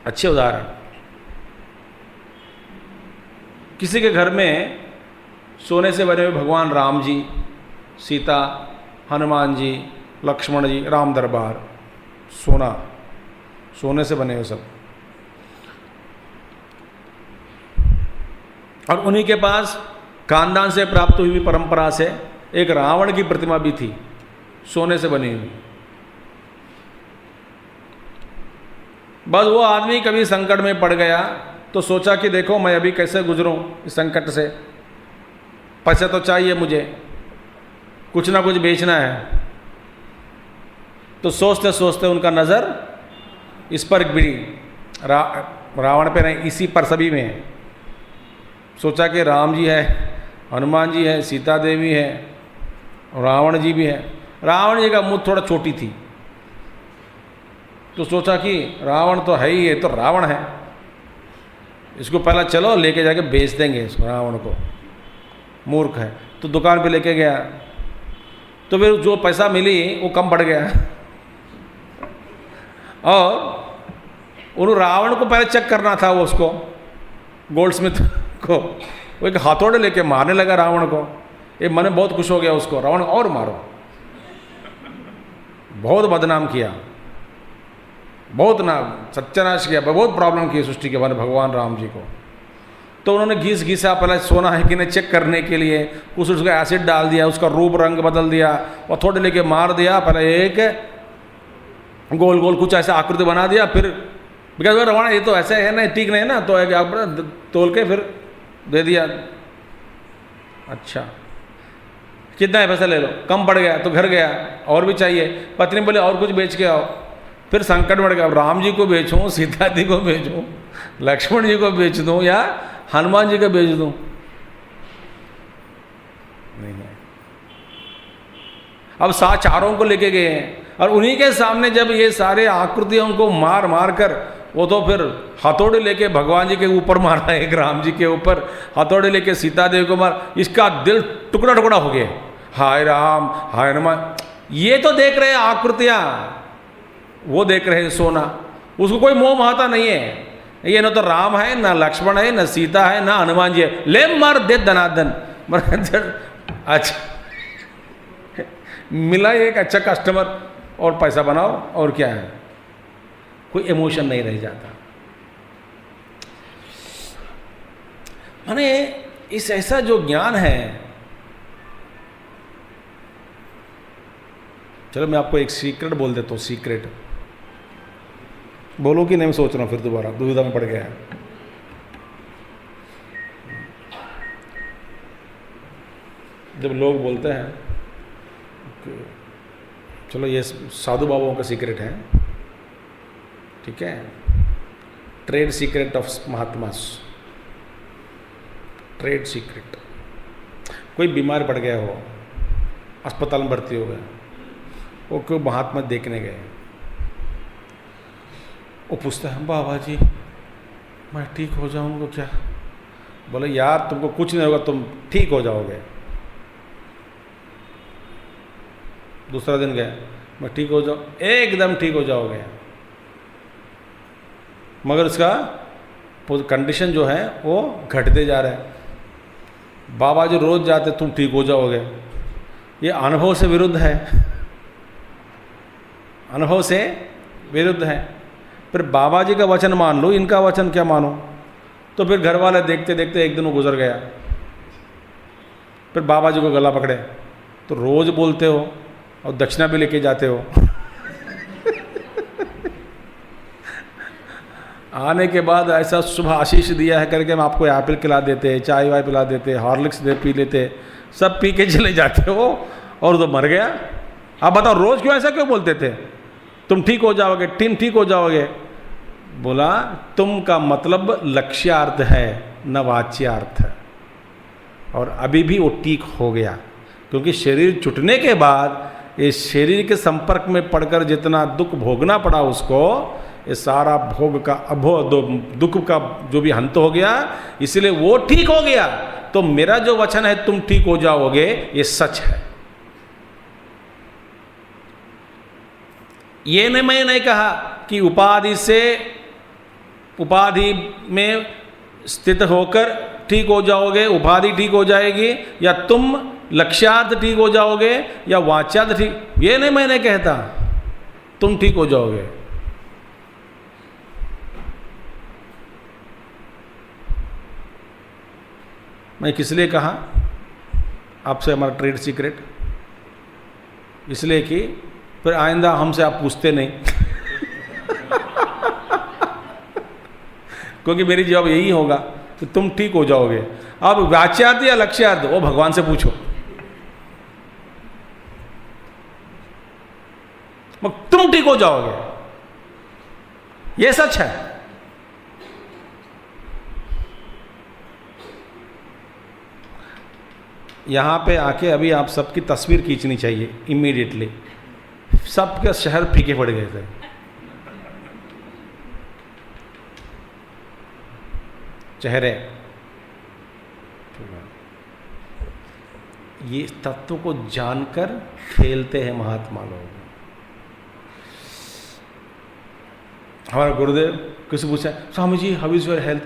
अच्छे उदाहरण। किसी के घर में सोने से बने हुए भगवान राम जी, सीता, हनुमान जी, लक्ष्मण जी, राम दरबार, सोने से बने हुए सब, और उन्हीं के पास खानदान से प्राप्त हुई परंपरा से एक रावण की प्रतिमा भी थी, सोने से बनी हुई। बस वो आदमी कभी संकट में पड़ गया तो सोचा कि देखो मैं अभी कैसे गुजरूं इस संकट से, पैसे तो चाहिए मुझे, कुछ ना कुछ बेचना है। तो सोचते सोचते उनका नज़र इस पर गिरी, रावण पे नहीं, इसी पर, सभी में। सोचा कि राम जी है, हनुमान जी है, सीता देवी है, रावण जी भी है। रावण जी का मुंह थोड़ा छोटी थी, तो सोचा कि रावण तो है ही, है तो रावण है, इसको पहला चलो लेके जाके बेच देंगे इसको, रावण को। मूर्ख है। तो दुकान पे लेके गया, तो फिर जो पैसा मिली वो कम पड़ गया। और उन रावण को पहले चेक करना था, वो उसको गोल्ड स्मिथ को, वो एक हथौड़े लेके मारने लगा रावण को। ये मन में बहुत खुश हो गया उसको, रावण और मारो, बहुत बदनाम किया, बहुत सत्यानाश किया, बहुत प्रॉब्लम की सृष्टि के बारे में भगवान राम जी को। तो उन्होंने घिसा पहले सोना है कि नहीं चेक करने के लिए, कुछ उसका एसिड डाल दिया, उसका रूप रंग बदल दिया और थोड़े लेके मार दिया। पहले एक गोल गोल कुछ ऐसा आकृति बना दिया, फिर बिकॉज रावण ये तो ऐसे है ना, ठीक नहीं है ना, तो एक तोल के फिर दे दिया। अच्छा कितना है पैसा ले लो, कम पड़ गया तो घर गया, और भी चाहिए। पत्नी बोले और कुछ बेच के आओ। फिर संकट बढ़ गया, राम जी को बेचूं, सीता जी को बेचूं, लक्ष्मण जी को बेच दूं या हनुमान जी को बेच दूं? नहीं है। अब चारों को लेके गए हैं और उन्हीं के सामने जब ये सारे आकृतियों को मार मार कर, वो तो फिर हथौड़े लेके भगवान जी के ऊपर मारा, एक राम जी के ऊपर हथौड़े लेके सीता देवी को मार, इसका दिल टुकड़ा टुकड़ा हो गया। हाय राम हाय हनुमान, ये तो देख रहे हैं आकृतियां, वो देख रहे हैं सोना, उसको कोई मोह महता नहीं है। ये ना तो राम है, ना लक्ष्मण है, ना सीता है, ना हनुमान जी है। ले मार दे दनादन। अच्छा मिला एक अच्छा कस्टमर और पैसा बनाओ, और क्या है, कोई इमोशन नहीं रह जाता। माने इस ऐसा जो ज्ञान है, चलो मैं आपको एक सीक्रेट बोल देता हूँ। सीक्रेट बोलो कि नहीं, मैं सोच रहा हूँ, फिर दोबारा दुविधा में पड़ गया है। जब लोग बोलते हैं, चलो ये साधु बाबाओं का सीक्रेट है, ठीक है, trade secret of mahatmas, trade secret. कोई बीमार पड़ गया हो, अस्पताल में भर्ती हो गया, वो कोई महात्मा देखने गए, वो पूछता है बाबा जी मैं ठीक हो जाऊंगा क्या? बोले यार तुमको कुछ नहीं होगा, तुम ठीक हो जाओगे। दूसरा दिन गया, मैं ठीक हो जाऊँ, एकदम ठीक हो जाओगे, मगर उसका कंडीशन जो है वो घटते जा रहा है। बाबा जी रोज जाते तुम ठीक हो जाओगे, ये अनुभव से विरुद्ध है, अनुभव से विरुद्ध है। फिर बाबा जी का वचन मान लो, इनका वचन क्या मानो? तो फिर घर वाले देखते देखते एक दिन वो गुजर गया। फिर बाबा जी को गला पकड़े, तो रोज बोलते हो और दक्षिणा भी लेके जाते हो। आने के बाद ऐसा शुभ आशीष दिया है करके हम आपको एप्पल खिला देते, चाय वाय पिला देते, हॉर्लिक्स दे पी लेते, सब पी के चले जाते हो और तो मर गया। आप बताओ रोज क्यों ऐसा क्यों बोलते थे? तुम ठीक हो जाओगे, टीम ठीक हो जाओगे। बोला तुम का मतलब लक्ष्यार्थ है न वाच्यार्थ है, और अभी भी वो ठीक हो गया, क्योंकि शरीर छूटने के बाद इस शरीर के संपर्क में पड़कर जितना दुख भोगना पड़ा उसको, ये सारा भोग का दुख का जो भी अंत हो गया, इसलिए वो ठीक हो गया। तो मेरा जो वचन है तुम ठीक हो जाओगे, ये सच है। ये नहीं, मैं नहीं कहा कि उपाधि में स्थित होकर ठीक हो जाओगे, उपाधि ठीक हो जाएगी, या तुम लक्ष्यार्थ ठीक हो जाओगे या वाच्यार्थ ठीक, ये नहीं मैं नहीं कहता, तुम ठीक हो जाओगे। मैं किस लिए कहा आपसे हमारा ट्रेड सीक्रेट? इसलिए कि फिर आइंदा हमसे आप पूछते नहीं। क्योंकि मेरी जवाब यही होगा कि तुम ठीक हो जाओगे। अब वाच्यार्थ या लक्ष्यार्थ वो भगवान से पूछो, तुम ठीक हो जाओगे, ये सच है। यहाँ पे आके अभी आप सबकी तस्वीर खींचनी चाहिए इमीडिएटली। सबके शहर फीके पड़ गए थे। चेहरे ये तत्व को जानकर खेलते हैं महात्मा लोग। हमारा गुरुदेव किसी पूछा, Swami ji how is your health?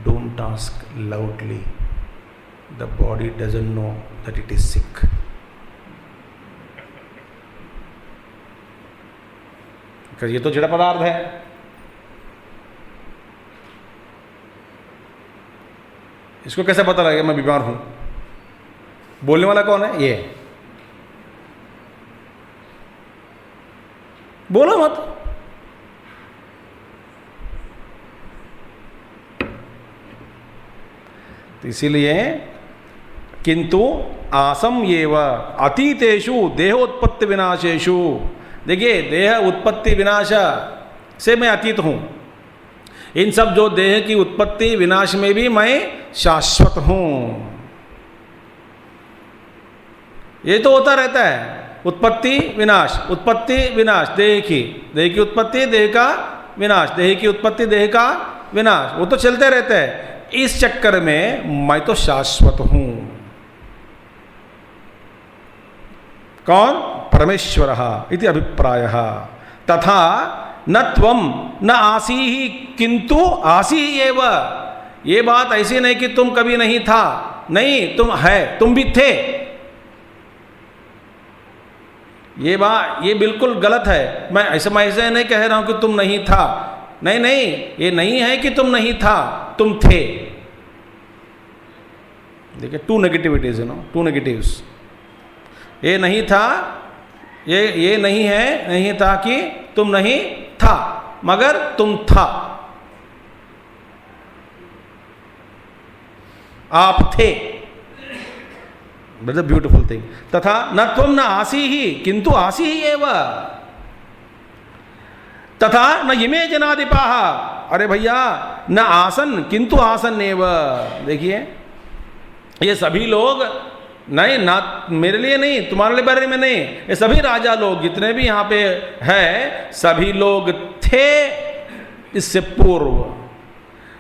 Don't ask loudly, the body doesn't know that it is sick. ये तो जड़ पदार्थ है। इसको कैसे पता लगेगा मैं बीमार हूं? बोलने वाला कौन है? ये। बोलो मत। तो इसीलिए किंतु आसम एव अतीतेषु देहोत्पत्ति विनाशेषु, देखिए देह उत्पत्ति विनाश से मैं अतीत हूं। इन सब जो देह की उत्पत्ति विनाश में भी मैं शाश्वत हूं। ये तो होता रहता है, उत्पत्ति विनाश, उत्पत्ति विनाश, देह की उत्पत्ति, देह का विनाश, देह की उत्पत्ति, देह का विनाश, वो तो चलते रहते हैं। इस चक्कर में मैं तो शाश्वत हूं। कौन? परमेश्वरः इति अभिप्रायः। तथा न त्वम न आसी ही किंतु आसी ही एव। ये बात ऐसी नहीं कि तुम कभी नहीं था, नहीं, तुम है, तुम भी थे। ये बिल्कुल गलत है। मैं ऐसे नहीं कह रहा हूं कि तुम नहीं था, नहीं नहीं, ये नहीं है कि तुम नहीं था, तुम थे। देखिए टू नेगेटिविटीज, टू नेगेटिव्स। ये नहीं था, ये नहीं है, नहीं था कि तुम नहीं था, मगर तुम था, आप थे। That's a beautiful thing. तथा न त्वम न आसी ही किंतु आसी ही एव। तथा न इमे जनाधिपाः, अरे भैया, न आसन किंतु आसन एव। देखिए ये सभी लोग नहीं, ना मेरे लिए नहीं, तुम्हारे बारे में नहीं, ये सभी राजा लोग जितने भी यहाँ पे है, सभी लोग थे इससे पूर्व।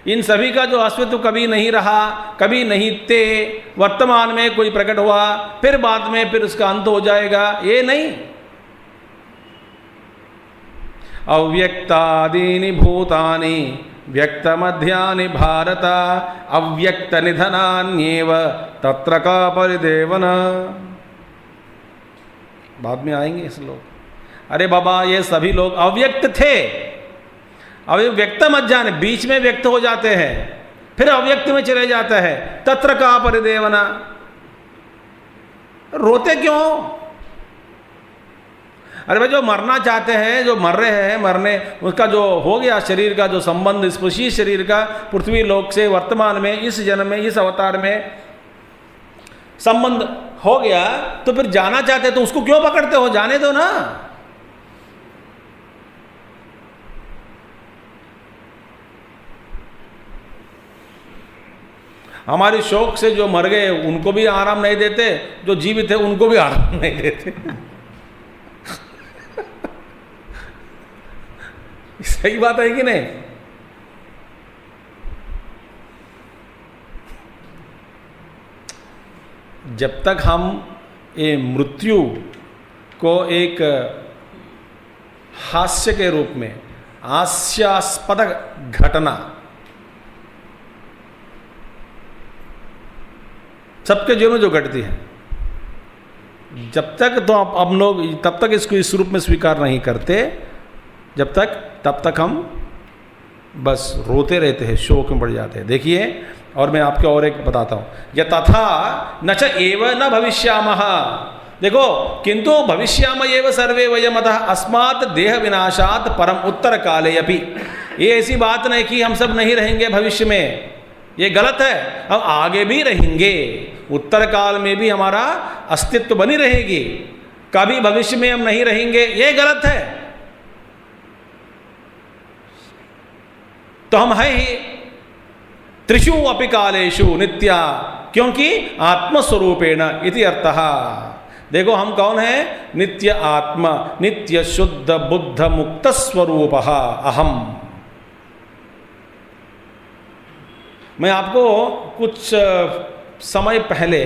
इन सभी का जो अस्तित्व कभी नहीं रहा, कभी नहीं थे, वर्तमान में कोई प्रकट हुआ, फिर बाद में फिर उसका अंत हो जाएगा, ये नहीं। अव्यक्तादीनि भूतानि व्यक्त मध्यानि भारत अव्यक्त निधनान्येव तत्र का परिदेवन। बाद में आएंगे इस लोग। अरे बाबा, ये सभी लोग अव्यक्त थे। अब व्यक्त मध्यानि, बीच में व्यक्त हो जाते हैं, फिर अव्यक्त में चले जाता है। तत्र का परिदेवना। रोते क्यों? अरे भाई, जो मरना चाहते हैं, जो मर रहे हैं, मरने उसका जो हो गया शरीर का जो संबंध, स्पर्शी शरीर का पृथ्वी लोक से वर्तमान में इस जन्म में इस अवतार में संबंध हो गया, तो फिर जाना चाहते तो उसको क्यों पकड़ते हो? जाने दो ना। हमारे शौक से जो मर गए उनको भी आराम नहीं देते, जो जीवित है उनको भी आराम नहीं देते। सही बात है कि नहीं? जब तक हम ये मृत्यु को एक हास्य के रूप में, हास्यास्पद घटना, सबके जीवन में जो घटती है, जब तक तो हम लोग तब तक इसको इस रूप में स्वीकार नहीं करते, जब तक तब तक हम बस रोते रहते हैं, शोक में पड़ जाते हैं। देखिए, और मैं आपको और एक बताता हूँ। यतथा न च एव न भविष्यामः। देखो, किंतु भविष्याम एव सर्वे वयमतः अस्मात् देह विनाशात् परम उत्तर काले अपि। ये ऐसी बात नहीं कि हम सब नहीं रहेंगे भविष्य में, ये गलत है। हम आगे भी रहेंगे, उत्तर काल में भी हमारा अस्तित्व बनी रहेगी, कभी भविष्य में हम नहीं रहेंगे, ये गलत है। तो हम है ही त्रिषु अपि कालेषु नित्या, क्योंकि आत्मस्वरूपेण इति अर्थः। देखो हम कौन है? नित्य आत्मा, नित्य शुद्ध बुद्ध मुक्त स्वरूपः अहम। मैं आपको कुछ समय पहले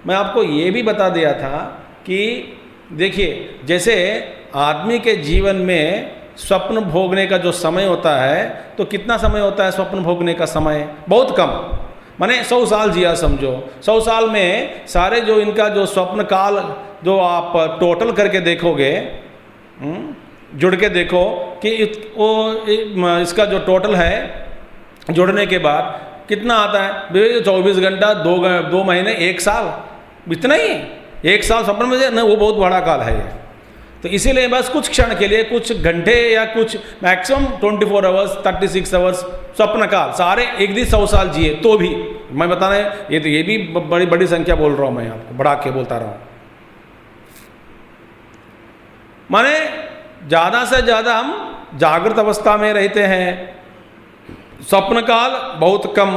मैं आपको ये भी बता दिया था कि देखिए, जैसे आदमी के जीवन में स्वप्न भोगने का जो समय होता है, तो कितना समय होता है स्वप्न भोगने का समय? बहुत कम। माने 100 साल जिया समझो। 100 साल में सारे जो इनका जो स्वप्न काल जो आप टोटल करके देखोगे, जुड़ के देखो कि इसका जो टोटल है जुड़ने के बाद कितना आता है? 24 घंटा, 2 महीने, 1 साल, इतना ही। 1 साल स्वप्न में ना, वो बहुत बड़ा काल है ये। तो इसीलिए बस कुछ क्षण के लिए, कुछ घंटे या कुछ मैक्सिमम 24 आवर्स, 36 आवर्स स्वप्न काल, सारे एक दिन 100 साल जिए तो भी, मैं बता रहा हूँ ये भी बड़ी बड़ी संख्या बोल रहा हूँ, मैं आपको बढ़ा के बोलता रहा हूँ। माने ज़्यादा से ज़्यादा हम जागृत अवस्था में रहते हैं, स्वप्न काल बहुत कम,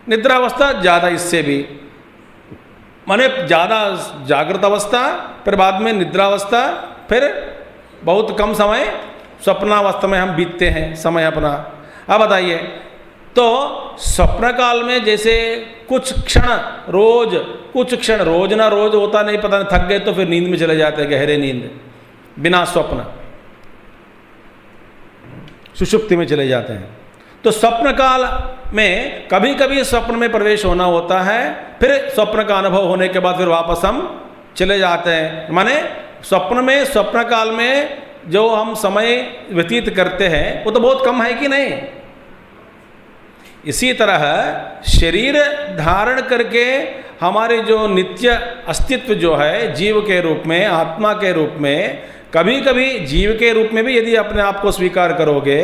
निद्रावस्था ज़्यादा इससे भी। माने ज़्यादा जागृत अवस्था, फिर बाद में निद्रावस्था, फिर बहुत कम समय स्वप्नावस्था में हम बीतते हैं समय अपना। अब बताइए, तो स्वप्न काल में जैसे कुछ क्षण रोज, कुछ क्षण रोज ना रोज होता नहीं, पता नहीं, थक गए तो फिर नींद में चले जाते हैं, गहरे नींद, बिना स्वप्न, सुषुप्ति में चले जाते हैं। तो स्वप्न काल में कभी कभी स्वप्न में प्रवेश होना होता है, फिर स्वप्न का अनुभव होने के बाद फिर वापस हम चले जाते हैं। माने स्वप्न में, स्वप्न काल में जो हम समय व्यतीत करते हैं वो तो बहुत कम है कि नहीं? इसी तरह शरीर धारण करके हमारे जो नित्य अस्तित्व जो है जीव के रूप में, आत्मा के रूप में, कभी कभी जीव के रूप में भी यदि अपने आप को स्वीकार करोगे,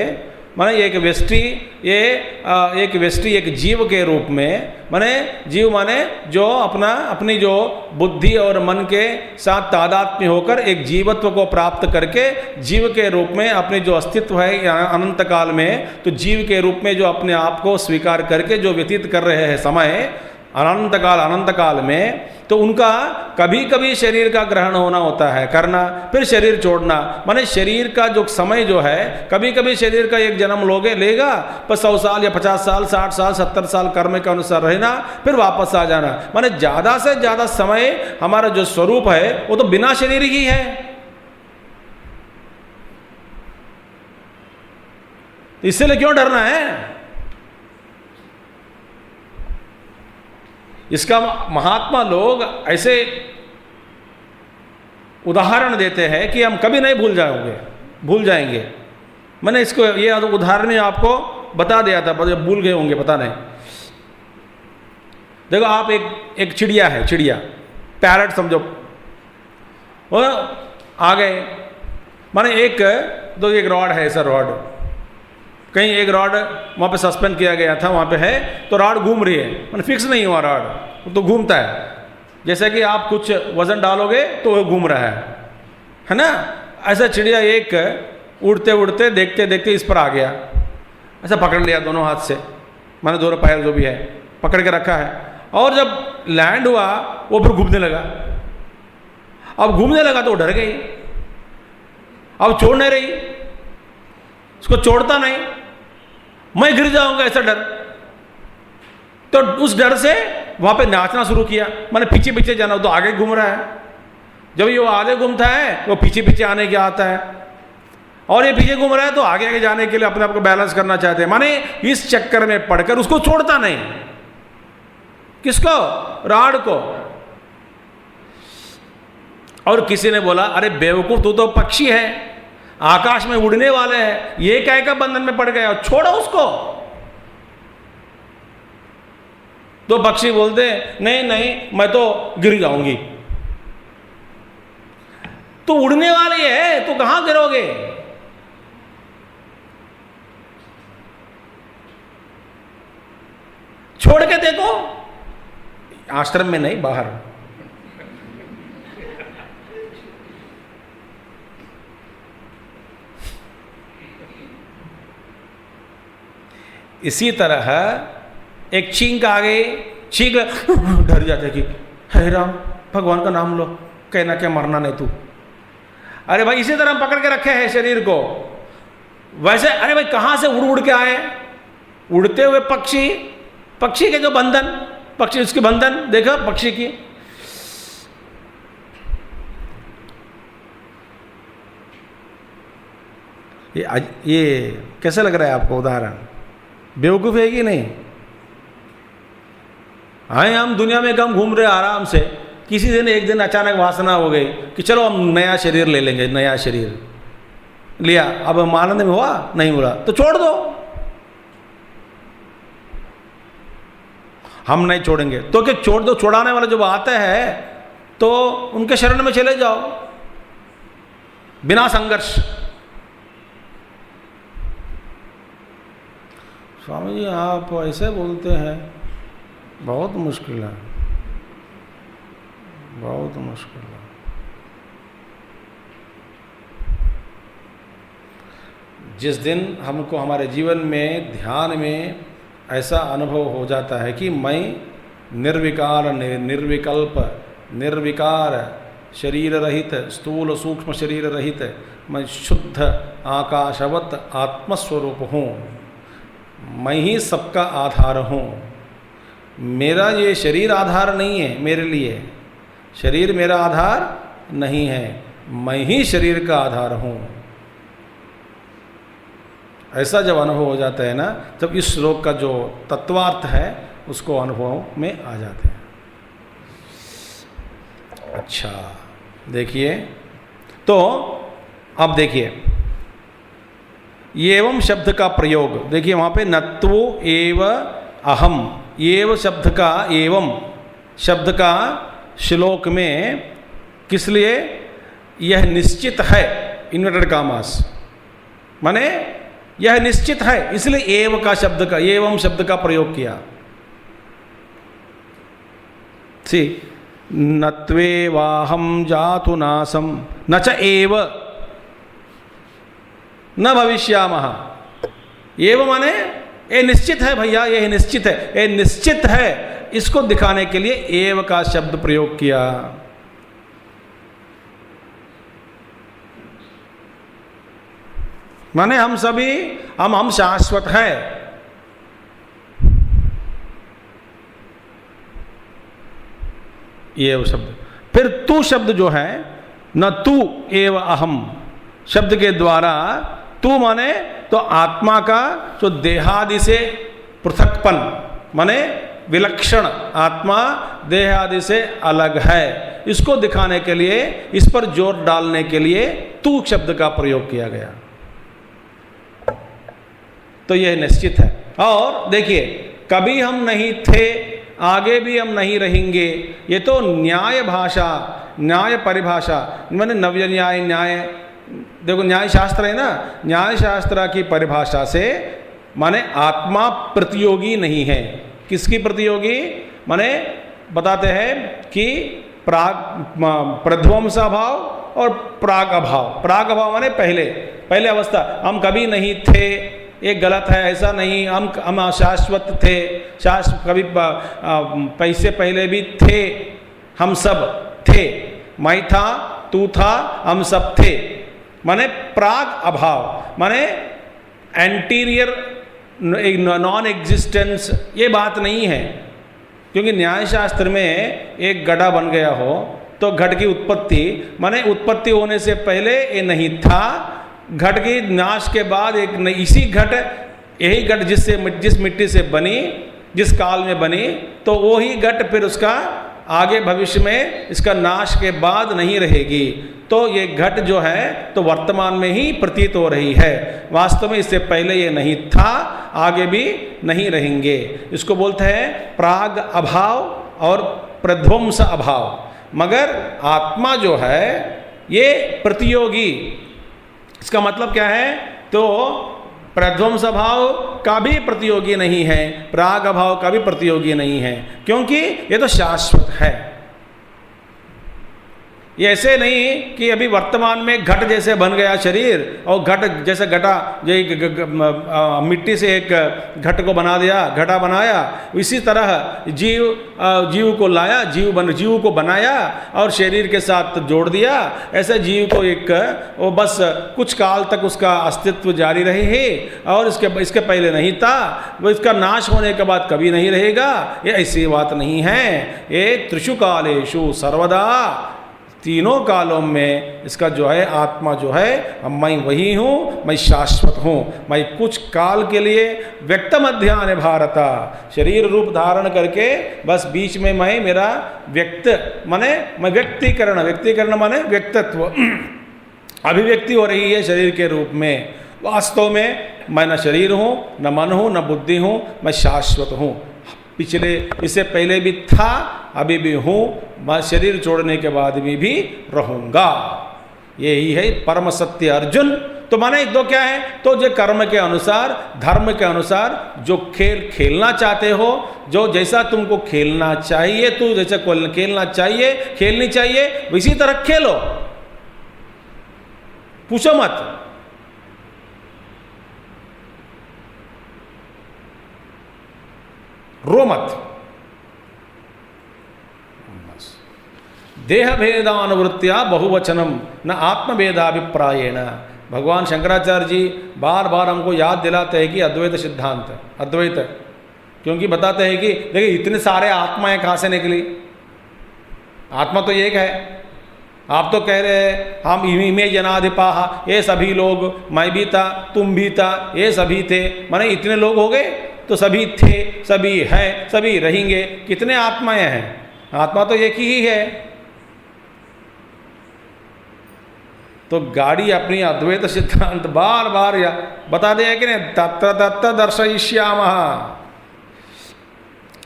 माने एक व्यष्टि, एक व्यष्टि एक जीव के रूप में, माने जीव माने जो अपनी जो बुद्धि और मन के साथ तादात्म्य होकर एक जीवत्व को प्राप्त करके जीव के रूप में अपने जो अस्तित्व है अनंत काल में, तो जीव के रूप में जो अपने आप को स्वीकार करके जो व्यतीत कर रहे हैं समय अनंत काल में, तो उनका कभी कभी शरीर का ग्रहण होना होता है, करना, फिर शरीर छोड़ना। माने शरीर का जो समय जो है, कभी कभी शरीर का एक जन्म लेगा, पर 100 साल या 50 साल, 60 साल, 70 साल कर्म के अनुसार रहना, फिर वापस आ जाना। माने ज़्यादा से ज़्यादा समय हमारा जो स्वरूप है वो तो बिना शरीर ही है। इसलिए क्यों डरना है? इसका महात्मा लोग ऐसे उदाहरण देते हैं कि हम कभी नहीं भूल जाएंगे। मैंने इसको ये उदाहरण में आपको बता दिया था, भूल गए होंगे, पता नहीं। देखो, आप एक चिड़िया है, चिड़िया, पैरट समझो, वो आ गए, माने एक रॉड है, ऐसा रॉड, कहीं एक रॉड वहाँ पे सस्पेंड किया गया था, वहाँ पे है, तो रॉड घूम रही है, मैंने फिक्स नहीं हुआ रॉड, वो तो घूमता है। जैसे कि आप कुछ वजन डालोगे तो वो घूम रहा है ना? ऐसा चिड़िया एक उड़ते उड़ते देखते देखते इस पर आ गया, ऐसा पकड़ लिया दोनों हाथ से, मैंने दोनों पैर जो भी है पकड़ के रखा है, और जब लैंड हुआ वो फिर घूमने लगा। अब घूमने लगा तो वो डर गई, अब छोड़ नहीं रही, उसको छोड़ता नहीं, मैं गिर जाऊंगा ऐसा डर, तो उस डर से वहां पे नाचना शुरू किया, मैंने पीछे पीछे जाना, तो आगे घूम रहा है। जब ये वो आगे घूमता है वो पीछे पीछे आने के आता है, और ये पीछे घूम रहा है तो आगे आगे जाने के लिए अपने आप को बैलेंस करना चाहते हैं। माने इस चक्कर में पड़कर उसको छोड़ता नहीं। किसको? राड को। और किसी ने बोला, अरे बेवकूफ, तू तो पक्षी है, आकाश में उड़ने वाले हैं, ये क्या का बंधन में पड़ गया, छोड़ो उसको। तो पक्षी बोलते नहीं नहीं, मैं तो गिर जाऊंगी। तो उड़ने वाली है, तो कहां गिरोगे? छोड़ के देखो, आश्रम में नहीं, बाहर। इसी तरह एक छींक आ गई, छींक डर जाते कि हे राम, भगवान का नाम लो, कहना क्या मरना नहीं तू। अरे भाई, इसी तरह हम पकड़ के रखे हैं शरीर को। वैसे अरे भाई, कहां से उड़ उड़ के आए? उड़ते हुए पक्षी पक्षी के जो बंधन, पक्षी उसके बंधन देखो पक्षी की, ये कैसा लग रहा है आपको उदाहरण? बेवकूफ़ है कि नहीं? आए हम दुनिया में कम घूम रहे आराम से, किसी दिन एक दिन अचानक वासना हो गई कि चलो हम नया शरीर ले लेंगे, नया शरीर लिया, अब हम आनंद में हुआ नहीं बोला तो छोड़ दो, हम नहीं छोड़ेंगे। तो क्या छोड़ दो, छोड़ाने वाला जब आता है तो उनके शरण में चले जाओ बिना संघर्ष। स्वामी जी आप ऐसे बोलते हैं, बहुत मुश्किल है, बहुत मुश्किल है। जिस दिन हमको हमारे जीवन में ध्यान में ऐसा अनुभव हो जाता है कि मैं निर्विकार निर्विकल्प निर्विकार शरीर रहित, स्थूल सूक्ष्म शरीर रहित, मैं शुद्ध आकाशवत आत्मस्वरूप हूँ, मैं ही सबका आधार हूँ। मेरा ये शरीर आधार नहीं है, मेरे लिए शरीर मेरा आधार नहीं है, मैं ही शरीर का आधार हूँ। ऐसा जब अनुभव हो जाता है ना, तब इस श्लोक का जो तत्वार्थ है उसको अनुभव में आ जाते हैं। अच्छा देखिए, तो अब देखिए एवं शब्द का प्रयोग देखिए, वहाँ पे नत्वो एव अहम, एव शब्द का, एवं शब्द का श्लोक में किस लिए? यह निश्चित है, इन्वर्टेड कामास, माने यह निश्चित है, इसलिए एव का शब्द का, एवं शब्द का प्रयोग किया। सी नत्वेवाहम जातु नासम न च एव न भविष्यामः। एव माने ये निश्चित है भैया, ये निश्चित है, ये निश्चित है, इसको दिखाने के लिए एव का शब्द प्रयोग किया। माने हम सभी हम शाश्वत है। ये शब्द, फिर तू शब्द जो है, न तू एव अहम शब्द के द्वारा, तू माने तो आत्मा का जो देहादि से पृथकपन, माने विलक्षण आत्मा देहादि से अलग है, इसको दिखाने के लिए, इस पर जोर डालने के लिए तू शब्द का प्रयोग किया गया। तो यह निश्चित है। और देखिए, कभी हम नहीं थे, आगे भी हम नहीं रहेंगे, ये तो न्याय भाषा, न्याय परिभाषा, मैंने नव्य न्याय, न्याय देखो न्याय शास्त्र है ना, न्याय शास्त्र की परिभाषा से माने आत्मा प्रतियोगी नहीं है। किसकी प्रतियोगी? माने बताते हैं कि प्रध्वंस अभाव और प्राग अभाव। प्राग अभाव माने पहले अवस्था, हम कभी नहीं थे, ये गलत है, ऐसा नहीं, हम शाश्वत थे, कभी पैसे पहले भी थे, हम सब थे, मैं था, तू था, हम सब थे, माने प्राग अभाव, माने एंटीरियर नॉन एग्जिस्टेंस, ये बात नहीं है। क्योंकि न्याय शास्त्र में एक गड्ढा बन गया हो तो घट की उत्पत्ति, माने उत्पत्ति होने से पहले ये नहीं था, घट की नाश के बाद एक इसी घट, यही घट जिस मिट्टी से बनी, जिस काल में बनी, तो वो ही घट फिर उसका आगे भविष्य में इसका नाश के बाद नहीं रहेगी। तो ये घट जो है तो वर्तमान में ही प्रतीत हो रही है, वास्तव में इससे पहले ये नहीं था, आगे भी नहीं रहेंगे। इसको बोलते हैं प्राग अभाव और प्रध्वंस अभाव। मगर आत्मा जो है ये प्रतियोगी, इसका मतलब क्या है? तो प्रध्वंस अभाव का भी प्रतियोगी नहीं है, प्राग अभाव का भी प्रतियोगी नहीं है, क्योंकि ये तो शाश्वत है। ये ऐसे नहीं कि अभी वर्तमान में घट जैसे बन गया शरीर और घट जैसे घटा जो मिट्टी से एक घट को बना दिया, घटा बनाया, इसी तरह जीव को लाया, जीव को बनाया और शरीर के साथ जोड़ दिया। ऐसे जीव को वो बस कुछ काल तक उसका अस्तित्व जारी रहे है और इसके पहले नहीं था, वो इसका नाश होने के बाद कभी नहीं रहेगा। ये ऐसी बात नहीं है। ये त्रिषु कालेषु सर्वदा, तीनों कालों में इसका जो है आत्मा जो है मैं वही हूँ, मैं शाश्वत हूँ। मैं कुछ काल के लिए व्यक्त मध्यान्ह भारता, शरीर रूप धारण करके बस बीच में मैं मेरा व्यक्त माने मैं व्यक्तिकरण माने व्यक्तित्व अभिव्यक्ति हो रही है शरीर के रूप में। वास्तव में मैं न शरीर हूँ, न मन हूँ, न बुद्धि हूँ, मैं शाश्वत हूँ। पिछले इससे पहले भी था, अभी भी हूँ, मैं शरीर छोड़ने के बाद भी रहूँगा। यही है परम सत्य अर्जुन। तो माने दो क्या है, तो जो कर्म के अनुसार, धर्म के अनुसार जो खेल खेलना चाहते हो, जो जैसा तुमको खेलना चाहिए, तू जैसे खेलना चाहिए, खेलनी चाहिए, इसी तरह खेलो। पूछो मत। रो मत। देह भेदानुवृत्तिया बहुवचनम न आत्मभेदाभिप्रायेण। भगवान शंकराचार्य जी बार बार हमको याद दिलाते हैं कि अद्वैत सिद्धांत, अद्वैत, क्योंकि बताते हैं कि देखिए इतने सारे आत्माएं कहाँ से निकली, आत्मा तो एक है। आप तो कह रहे हैं हम इमे जनाधिपाहा, ये सभी लोग, मैं भी था, तुम भी था, ये सभी थे, माने इतने लोग हो गए, तो सभी थे, सभी हैं, सभी रहेंगे। कितने आत्माएं हैं? आत्मा तो एक ही है। तो गाड़ी अपनी अद्वैत सिद्धांत बार बार बता दिया कि नहीं, तत्र तत्र दर्शयिष्यामः,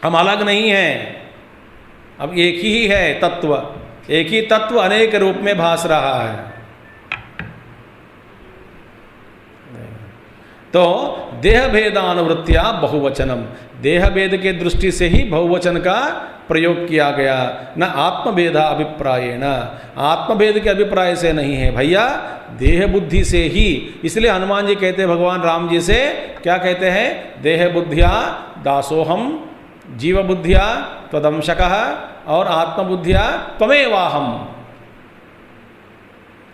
हम अलग नहीं हैं, अब एक ही है तत्व, एक ही तत्व अनेक रूप में भास रहा है। तो देह भेदानुवृत्तिया बहुवचनम, देह भेद के दृष्टि से ही बहुवचन का प्रयोग किया गया, न आत्मभेदा अभिप्रायेण, आत्मभेद के अभिप्राय से नहीं है भैया, देह बुद्धि से ही। इसलिए हनुमान जी कहते हैं भगवान राम जी से, क्या कहते हैं, देह बुद्धिया दासोहम, जीव बुद्धिया त्वदंशकः और आत्मबुद्धिया त्वमेवाहम।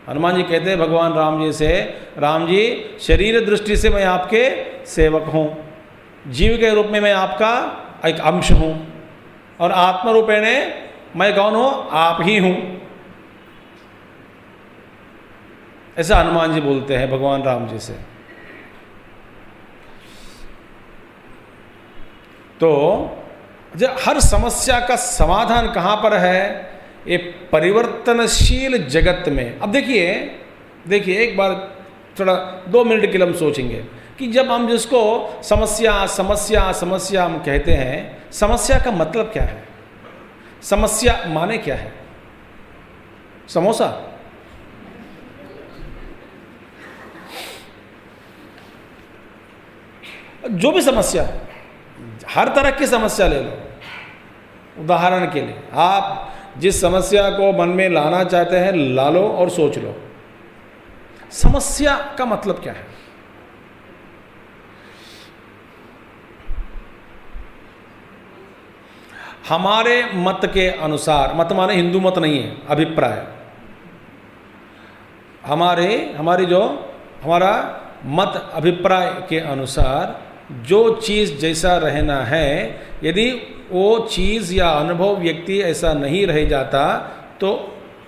हनुमान जी कहते हैं भगवान राम जी से, राम जी शरीर दृष्टि से मैं आपके सेवक हूँ, जीव के रूप में मैं आपका एक अंश हूँ, और आत्म रूपेण मैं कौन हूँ, आप ही हूँ। ऐसा हनुमान जी बोलते हैं भगवान राम जी से। तो जब हर समस्या का समाधान कहाँ पर है, ये परिवर्तनशील जगत में। अब देखिए एक बार थोड़ा 2 मिनट के लिए हम सोचेंगे कि जब हम जिसको समस्या समस्या समस्या हम कहते हैं, समस्या का मतलब क्या है, समस्या माने क्या है? समोसा? जो भी समस्या, हर तरह की समस्या ले लो। उदाहरण के लिए आप जिस समस्या को मन में लाना चाहते हैं ला लो और सोच लो। समस्या का मतलब क्या है? हमारे मत के अनुसार, मत माने हिंदू मत नहीं है, अभिप्राय, हमारा मत अभिप्राय के अनुसार जो चीज़ जैसा रहना है, यदि वो चीज़ या अनुभव व्यक्ति ऐसा नहीं रह जाता तो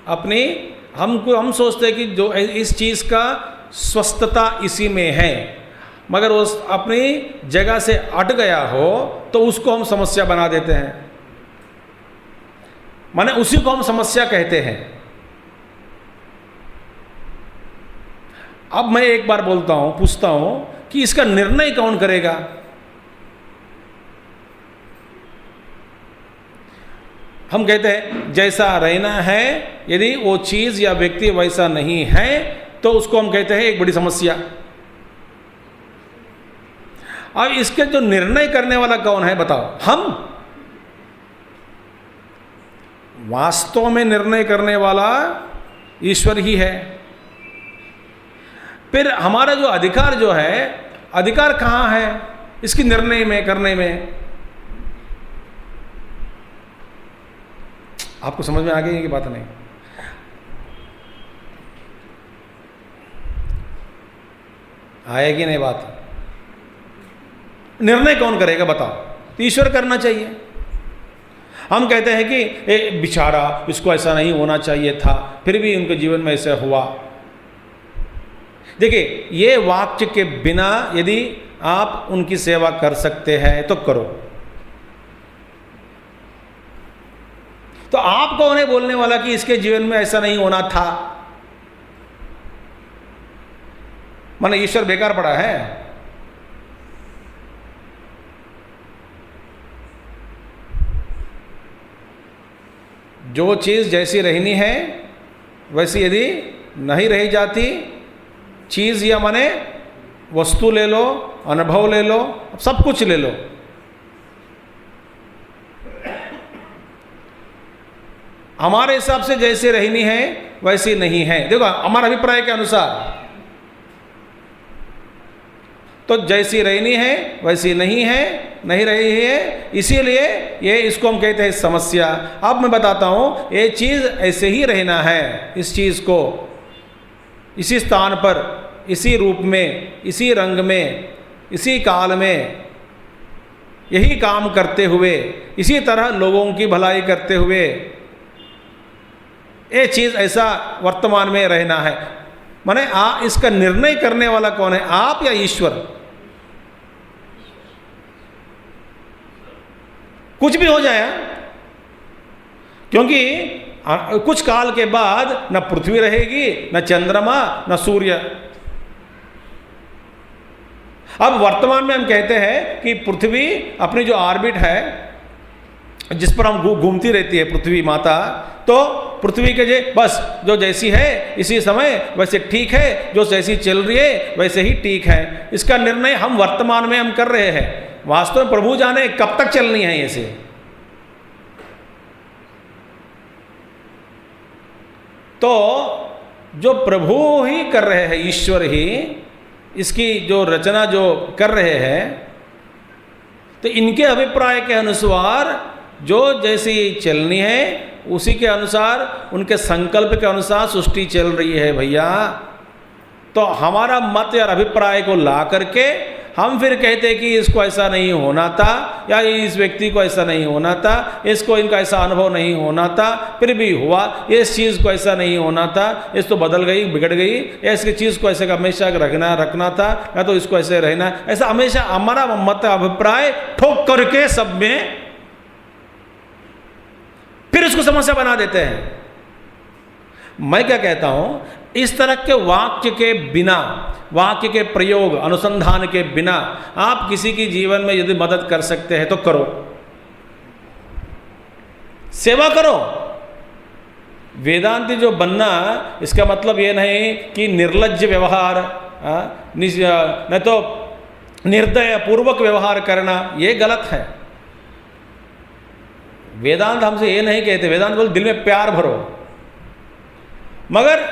हम सोचते हैं कि जो इस चीज़ का स्वस्थता इसी में है, मगर वो अपनी जगह से अट गया हो तो उसको हम समस्या बना देते हैं, माने उसी को हम समस्या कहते हैं। अब मैं एक बार बोलता हूं, पूछता हूं कि इसका निर्णय कौन करेगा? हम कहते हैं जैसा रहना है, यदि वो चीज या व्यक्ति वैसा नहीं है तो उसको हम कहते हैं एक बड़ी समस्या। अब इसके जो निर्णय करने वाला कौन है बताओ? हम? वास्तव में निर्णय करने वाला ईश्वर ही है। फिर हमारा जो अधिकार जो है, अधिकार कहाँ है इसकी निर्णय में करने में? आपको समझ में आ गई कि बात नहीं? आया कि नहीं बात? निर्णय कौन करेगा बताओ? ईश्वर करना चाहिए। हम कहते हैं कि बेचारा इसको ऐसा नहीं होना चाहिए था, फिर भी उनके जीवन में ऐसा हुआ। देखिए, ये वाक्य के बिना यदि आप उनकी सेवा कर सकते हैं तो करो। तो आप कौन है बोलने वाला कि इसके जीवन में ऐसा नहीं होना था? माने ईश्वर बेकार पड़ा है? जो चीज जैसी रहनी है वैसी यदि नहीं रही जाती, चीज या माने वस्तु ले लो, अनुभव ले लो, सब कुछ ले लो, हमारे हिसाब से जैसे रहनी है वैसी नहीं है। देखो, हमारे अभिप्राय के अनुसार तो जैसी रहनी है वैसी नहीं है, नहीं रही है, इसीलिए ये इसको हम कहते हैं समस्या। अब मैं बताता हूं, ये चीज ऐसे ही रहना है, इस चीज को इसी स्थान पर, इसी रूप में, इसी रंग में, इसी काल में, यही काम करते हुए, इसी तरह लोगों की भलाई करते हुए ये चीज ऐसा वर्तमान में रहना है। माने इसका निर्णय करने वाला कौन है, आप या ईश्वर? कुछ भी हो जाए, क्योंकि कुछ काल के बाद न पृथ्वी रहेगी, न चंद्रमा, न सूर्य। अब वर्तमान में हम कहते हैं कि पृथ्वी अपनी जो ऑर्बिट है जिस पर हम घूमती रहती है पृथ्वी माता, तो पृथ्वी के बस जो जैसी है इसी समय वैसे ठीक है, जो जैसी चल रही है वैसे ही ठीक है। इसका निर्णय हम वर्तमान में हम कर रहे हैं। वास्तव में प्रभु जाने कब तक चलनी है ऐसे। तो जो प्रभु ही कर रहे हैं, ईश्वर ही इसकी जो रचना जो कर रहे हैं, तो इनके अभिप्राय के अनुसार जो जैसी चलनी है उसी के अनुसार, उनके संकल्प के अनुसार सृष्टि चल रही है भैया। तो हमारा मत या अभिप्राय को ला करके हम फिर कहते हैं कि इसको ऐसा नहीं होना था, या इस व्यक्ति को ऐसा नहीं होना था, इसको इनका ऐसा अनुभव नहीं होना था, फिर भी हुआ, इस चीज़ को ऐसा नहीं होना था, इस तो बदल गई, बिगड़ गई, ऐसी चीज़ को ऐसे हमेशा रखना था, या तो इसको ऐसे रहना, ऐसा हमेशा हमारा मत अभिप्राय ठोक करके सब में फिर उसको समस्या बना देते हैं। मैं क्या कहता हूं, इस तरह के वाक्य के बिना, वाक्य के प्रयोग अनुसंधान के बिना आप किसी की जीवन में यदि मदद कर सकते हैं तो करो, सेवा करो। वेदांती जो बनना इसका मतलब ये नहीं कि निर्लज्ज व्यवहार, न तो निर्दय पूर्वक व्यवहार करना, ये गलत है। वेदांत हमसे ये नहीं कहते, वेदांत बोल दिल में प्यार भरो। मगर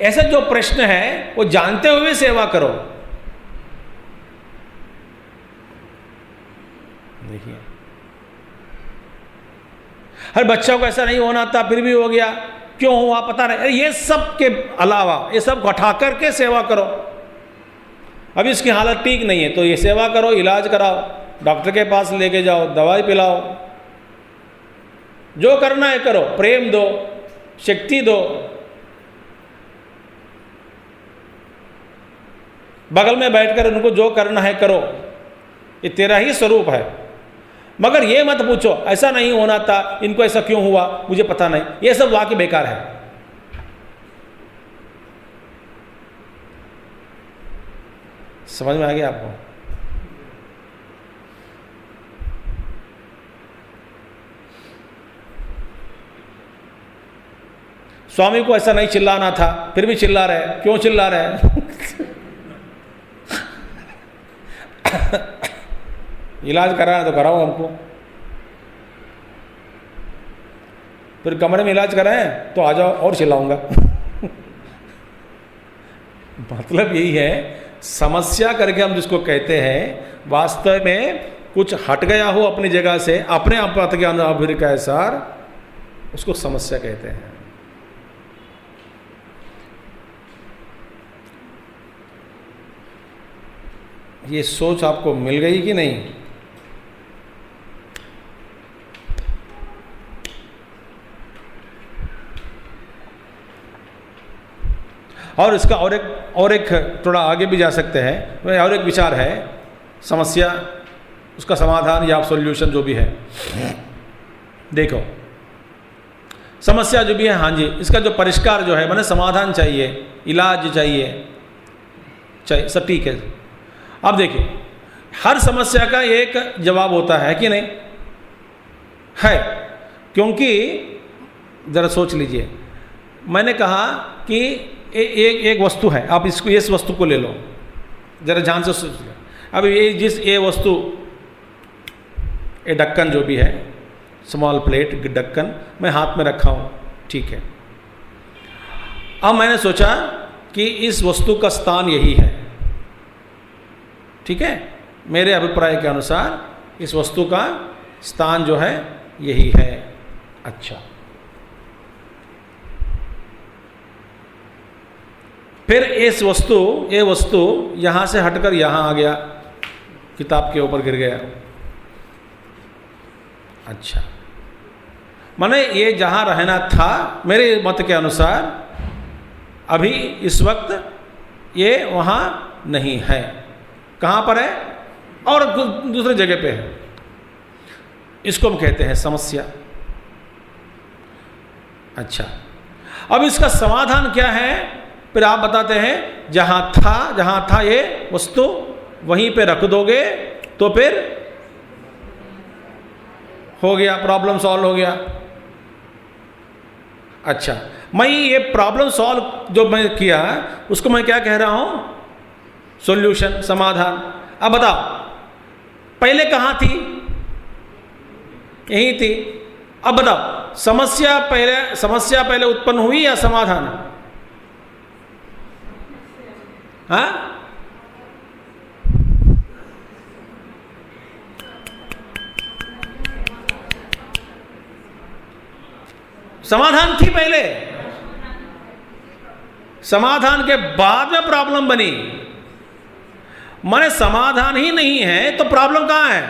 ऐसा जो प्रश्न है वो जानते हुए सेवा करो। देखिए, हर बच्चा को ऐसा नहीं होना था फिर भी हो गया, क्यों हुआ पता नहीं, ये सब के अलावा ये सब हटा करके सेवा करो। अब इसकी हालत ठीक नहीं है तो ये सेवा करो, इलाज कराओ, डॉक्टर के पास लेके जाओ, दवाई पिलाओ, जो करना है करो, प्रेम दो, शक्ति दो, बगल में बैठकर उनको जो करना है करो, ये तेरा ही स्वरूप है। मगर ये मत पूछो ऐसा नहीं होना था, इनको ऐसा क्यों हुआ, मुझे पता नहीं, ये सब वाक्य बेकार है। समझ में आ गया आपको? स्वामी को ऐसा नहीं चिल्लाना था फिर भी चिल्ला रहे, क्यों चिल्ला रहे? इलाज कराना तो कराओ हमको। फिर कमरे में इलाज कराएं तो आ जाओ और चिल्लाऊंगा। मतलब यही है, समस्या करके हम जिसको कहते हैं वास्तव में कुछ हट गया हो अपनी जगह से, अपने आप के अनुभव के अनुसार, उसको समस्या कहते हैं। ये सोच आपको मिल गई कि नहीं? और इसका और एक थोड़ा आगे भी जा सकते हैं। और एक विचार है, समस्या, उसका समाधान या सॉल्यूशन जो भी है। देखो, समस्या जो भी है, हाँ जी, इसका जो परिष्कार जो है, माने समाधान चाहिए, इलाज चाहिए, सब ठीक है। अब देखिए, हर समस्या का एक जवाब होता है कि नहीं? है, क्योंकि ज़रा सोच लीजिए, मैंने कहा कि एक वस्तु है, आप इसको, इस वस्तु को ले लो, ज़रा ध्यान से सोच लो। अब ये वस्तु, ये ढक्कन जो भी है, स्मॉल प्लेट ढक्कन, मैं हाथ में रखा हूँ, ठीक है। अब मैंने सोचा कि इस वस्तु का स्थान यही है, ठीक है, मेरे अभिप्राय के अनुसार इस वस्तु का स्थान जो है यही है। अच्छा, फिर ये वस्तु यहां से हटकर यहां आ गया, किताब के ऊपर गिर गया। अच्छा, माने ये जहां रहना था मेरे मत के अनुसार, अभी इस वक्त ये वहां नहीं है। कहां पर है? और दूसरी जगह पे है। इसको हम कहते हैं समस्या। अच्छा, अब इसका समाधान क्या है? फिर आप बताते हैं, जहां था ये वस्तु, वहीं पे रख दोगे तो फिर हो गया, प्रॉब्लम सॉल्व हो गया। अच्छा, मैं ये प्रॉब्लम सॉल्व जो मैं किया उसको मैं क्या कह रहा हूं? सॉल्यूशन, समाधान। अब बताओ, पहले कहां थी? यही थी। अब बताओ, समस्या पहले उत्पन्न हुई या समाधान? हाँ, समाधान थी पहले, समाधान के बाद में प्रॉब्लम बनी। माने समाधान ही नहीं है तो प्रॉब्लम कहां है?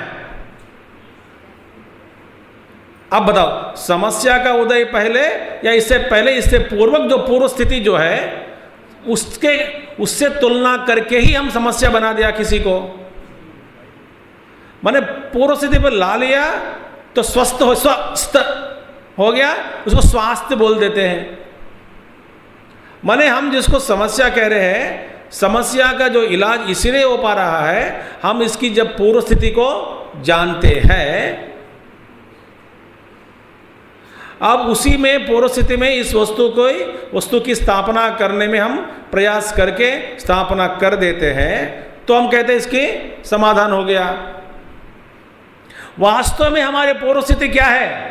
अब बताओ, समस्या का उदय पहले या इससे पहले, इससे पूर्वक जो पूर्व स्थिति जो है उससे तुलना करके ही हम समस्या बना दिया किसी को। माने पूर्व स्थिति पर ला लिया तो स्वस्थ हो गया, उसको स्वास्थ्य बोल देते हैं। माने हम जिसको समस्या कह रहे हैं, समस्या का जो इलाज इसीलिए हो पा रहा है, हम इसकी जब पूर्व स्थिति को जानते हैं, अब उसी में पूर्व स्थिति में इस वस्तु की स्थापना करने में हम प्रयास करके स्थापना कर देते हैं, तो हम कहते हैं इसकी समाधान हो गया। वास्तव में हमारे पूर्व स्थिति क्या है?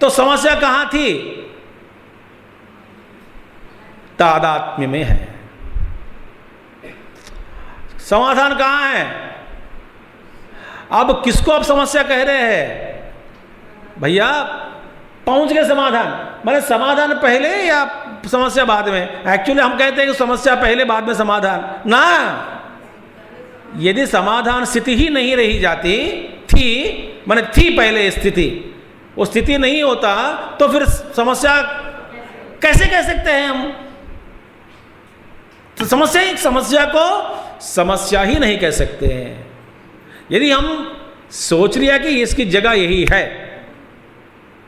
तो समस्या कहां थी? तादात्म्य में है। समाधान कहां है? अब किसको आप समस्या कह रहे हैं? भैया पहुंच गए समाधान। माने समाधान पहले या समस्या बाद में? एक्चुअली हम कहते हैं कि समस्या पहले बाद में समाधान ना। यदि समाधान स्थिति ही नहीं रही जाती थी, माने थी पहले स्थिति, वो स्थिति नहीं होता तो फिर समस्या कैसे कह सकते हैं हम? तो समस्या को समस्या ही नहीं कह सकते हैं। यदि हम सोच लिया कि इसकी जगह यही है,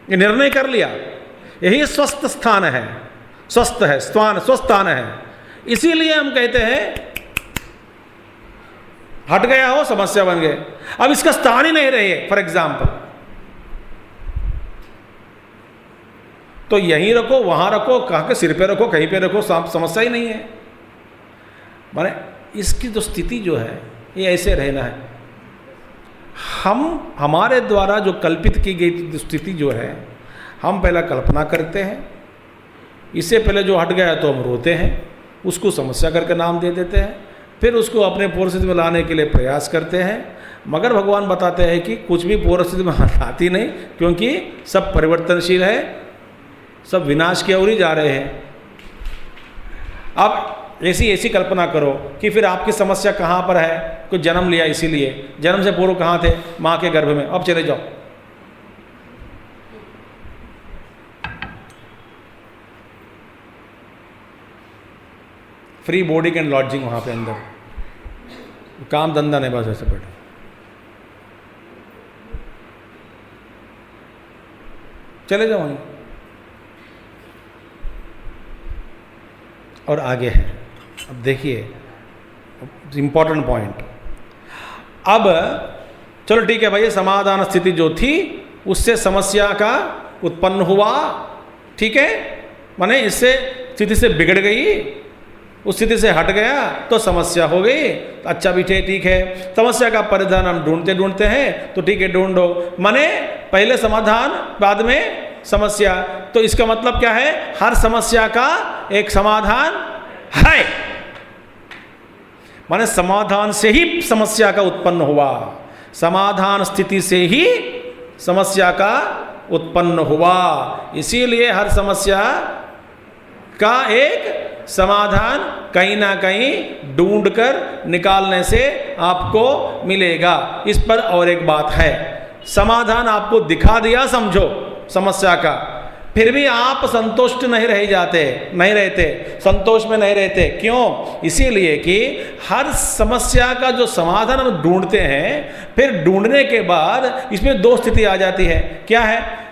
ये निर्णय कर लिया, यही स्वस्थ स्थान है, स्वस्थ स्थान है, इसीलिए हम कहते हैं हट गया हो समस्या बन गए। अब इसका स्थान ही नहीं रहे, फॉर एग्जाम्पल, तो यहीं रखो, वहां रखो, कहाँ के सिर पे रखो, कहीं पे रखो, समस्या ही नहीं है। माने इसकी जो स्थिति जो है ये ऐसे रहना है। हम हमारे द्वारा जो कल्पित की गई स्थिति जो है, हम पहला कल्पना करते हैं, इससे पहले जो हट गया तो हम रोते हैं, उसको समस्या करके नाम दे देते हैं, फिर उसको अपने पूर्व स्थिति में लाने के लिए प्रयास करते हैं। मगर भगवान बताते हैं कि कुछ भी पूर्व स्थिति में आती नहीं, क्योंकि सब परिवर्तनशील है, सब विनाश की ओर ही जा रहे हैं। अब ऐसी कल्पना करो कि फिर आपकी समस्या कहाँ पर है। कुछ जन्म लिया, इसीलिए जन्म से पूर्व कहाँ थे? माँ के गर्भ में। अब चले जाओ, फ्री बोर्डिंग एंड लॉजिंग वहाँ पे अंदर, काम धंधा नहीं, बस ऐसे बैठे। चले जाओ वहीं। और आगे है, अब देखिए इंपॉर्टेंट पॉइंट। अब चलो ठीक है भाई, समाधान स्थिति जो थी उससे समस्या का उत्पन्न हुआ, ठीक है, माने इससे स्थिति से बिगड़ गई, उस स्थिति से हट गया तो समस्या हो गई। तो अच्छा भी ठीक है, समस्या का परिधान हम ढूंढते हैं, तो ठीक है ढूंढो, माने पहले समाधान बाद में समस्या। तो इसका मतलब क्या है? हर समस्या का एक समाधान है, माने समाधान से ही समस्या का उत्पन्न हुआ, समाधान स्थिति से ही समस्या का उत्पन्न हुआ। इसीलिए हर समस्या का एक समाधान कहीं ना कहीं ढूंढकर निकालने से आपको मिलेगा। इस पर और एक बात है, समाधान आपको दिखा दिया समझो समस्या का, फिर भी आप संतुष्ट नहीं रहते, संतोष में नहीं रहते। क्यों? इसीलिए कि हर समस्या का जो समाधान हम ढूंढते हैं, फिर ढूंढने के बाद इसमें दो स्थिति आ जाती है। क्या है?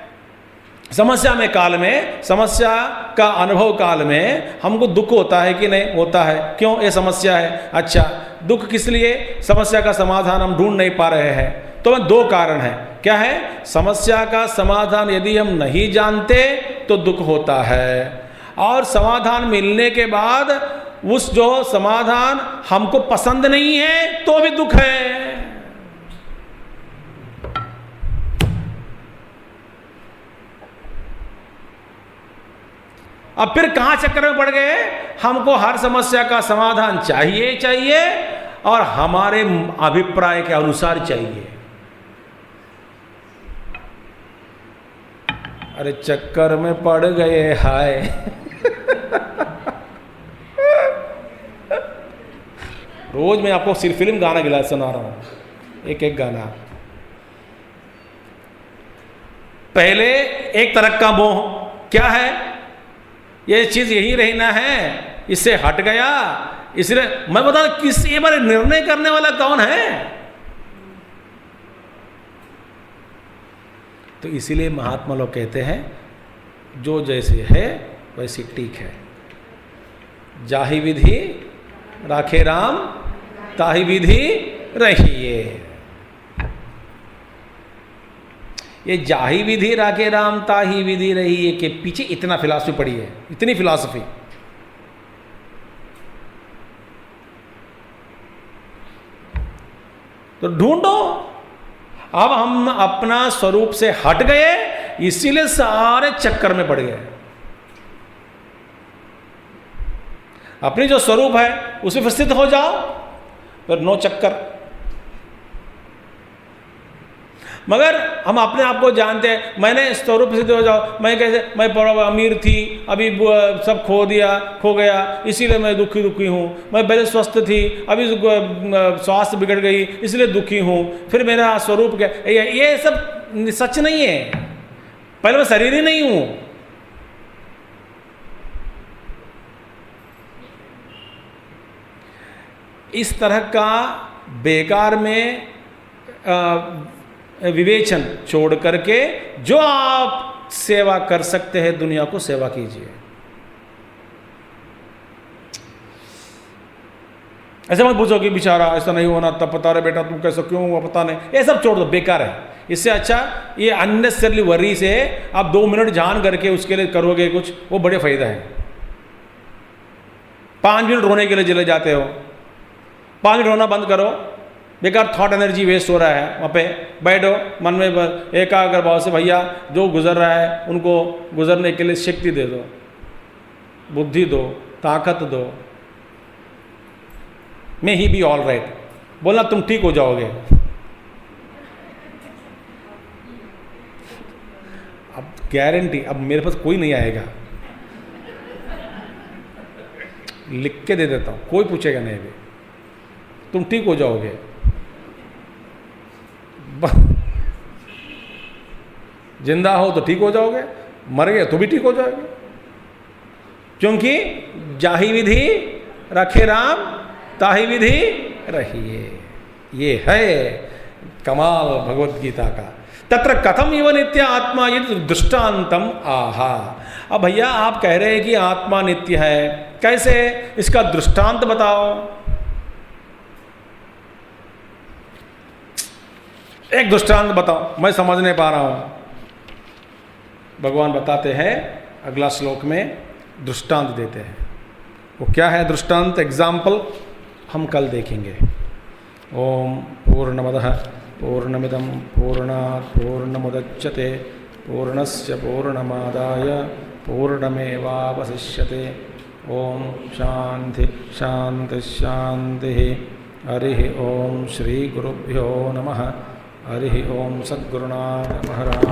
समस्या में काल में, समस्या का अनुभव काल में हमको दुख होता है कि नहीं होता है? क्यों? ये समस्या है। अच्छा, दुख किस लिए? समस्या का समाधान हम ढूंढ नहीं पा रहे हैं। तो दो कारण है। क्या है? समस्या का समाधान यदि हम नहीं जानते तो दुख होता है, और समाधान मिलने के बाद उस जो समाधान हमको पसंद नहीं है तो भी दुख है। अब फिर कहां चक्कर में पड़ गए? हमको हर समस्या का समाधान चाहिए और हमारे अभिप्राय के अनुसार चाहिए। अरे चक्कर में पड़ गए, हाय। रोज मैं आपको सिर्फ फिल्म गाना गिला सुना रहा हूं, एक गाना। पहले एक तरह का मोह, क्या है? ये चीज यही रहना है, इससे हट गया। इसलिए मैं बता, ये बारे निर्णय करने वाला कौन है? तो इसीलिए महात्मा लोग कहते हैं, जो जैसे है वैसे ठीक है। जाहि विधि राखे राम, ताहि विधि रहिए। ये जाहि विधि राखे राम, ताहि विधि रहिए के पीछे इतना फिलॉसफी पड़ी है, इतनी फिलॉसफी। तो ढूंढो। अब हम अपना स्वरूप से हट गए, इसीलिए सारे चक्कर में पड़ गए। अपनी जो स्वरूप है उसे पर स्थित हो जाओ, फिर नो चक्कर। मगर हम अपने आप को जानते हैं, मैंने स्वरूप सिद्ध हो जाओ, मैं कैसे, मैं अमीर थी, अभी सब खो गया, इसीलिए मैं दुखी हूँ। मैं पहले स्वस्थ थी, अभी स्वास्थ्य बिगड़ गई, इसलिए दुखी हूँ। फिर मेरा स्वरूप क्या? ये सब सच नहीं है। पहले मैं शरीर ही नहीं हूँ। इस तरह का बेकार में विवेचन छोड़ करके जो आप सेवा कर सकते हैं, दुनिया को सेवा कीजिए। ऐसे मत पूछो कि बेचारा ऐसा नहीं होना, तब पता रहे बेटा तुम कैसा क्यों हुआ पता नहीं, ये सब छोड़ दो, बेकार है। इससे अच्छा ये अननेसेसरी वरी से आप 2 मिनट जान करके उसके लिए करोगे कुछ, वो बड़े फायदा है। 5 मिनट रोने के लिए चले जाते हो, 5 मिनट रोना बंद करो, बेकार थॉट एनर्जी वेस्ट हो रहा है। वहाँ पे बैठो, मन में एकाग्र भाव से भैया जो गुजर रहा है उनको गुजरने के लिए शक्ति दे दो, बुद्धि दो, ताकत दो। मे ही बी ऑल राइट, बोलना तुम ठीक हो जाओगे। अब गारंटी, अब मेरे पास कोई नहीं आएगा, लिख के दे देता हूं, कोई पूछेगा नहीं भी, तुम ठीक हो जाओगे। जिंदा हो तो ठीक हो जाओगे, मर गए तो भी ठीक हो जाओगे, क्योंकि जाहि विधि रखे राम ताहि विधि रहिए। ये है कमाल भगवत गीता का। तत्र कथम इव नित्य आत्मा ये दृष्टांतम आहा। अब भैया आप कह रहे हैं कि आत्मा नित्य है, कैसे, इसका दृष्टांत बताओ। एक दृष्टांत बताओ, मैं समझ नहीं पा रहा हूं। भगवान बताते हैं अगला श्लोक में, दृष्टांत देते हैं। वो क्या है दृष्टांत, एग्जाम्पल हम कल देखेंगे। ओम पूर्णमदः पूर्णमिदं पूर्णात् पूर्णमुदच्यते पूर्णस्य पूर्णमादाय पूर्णमेवावशिष्यते। ओम शांति शांति शांति। हरिः ओम श्री गुरुभ्यो नमः। हरिः ओम सद्गुरुनाथ महाराज।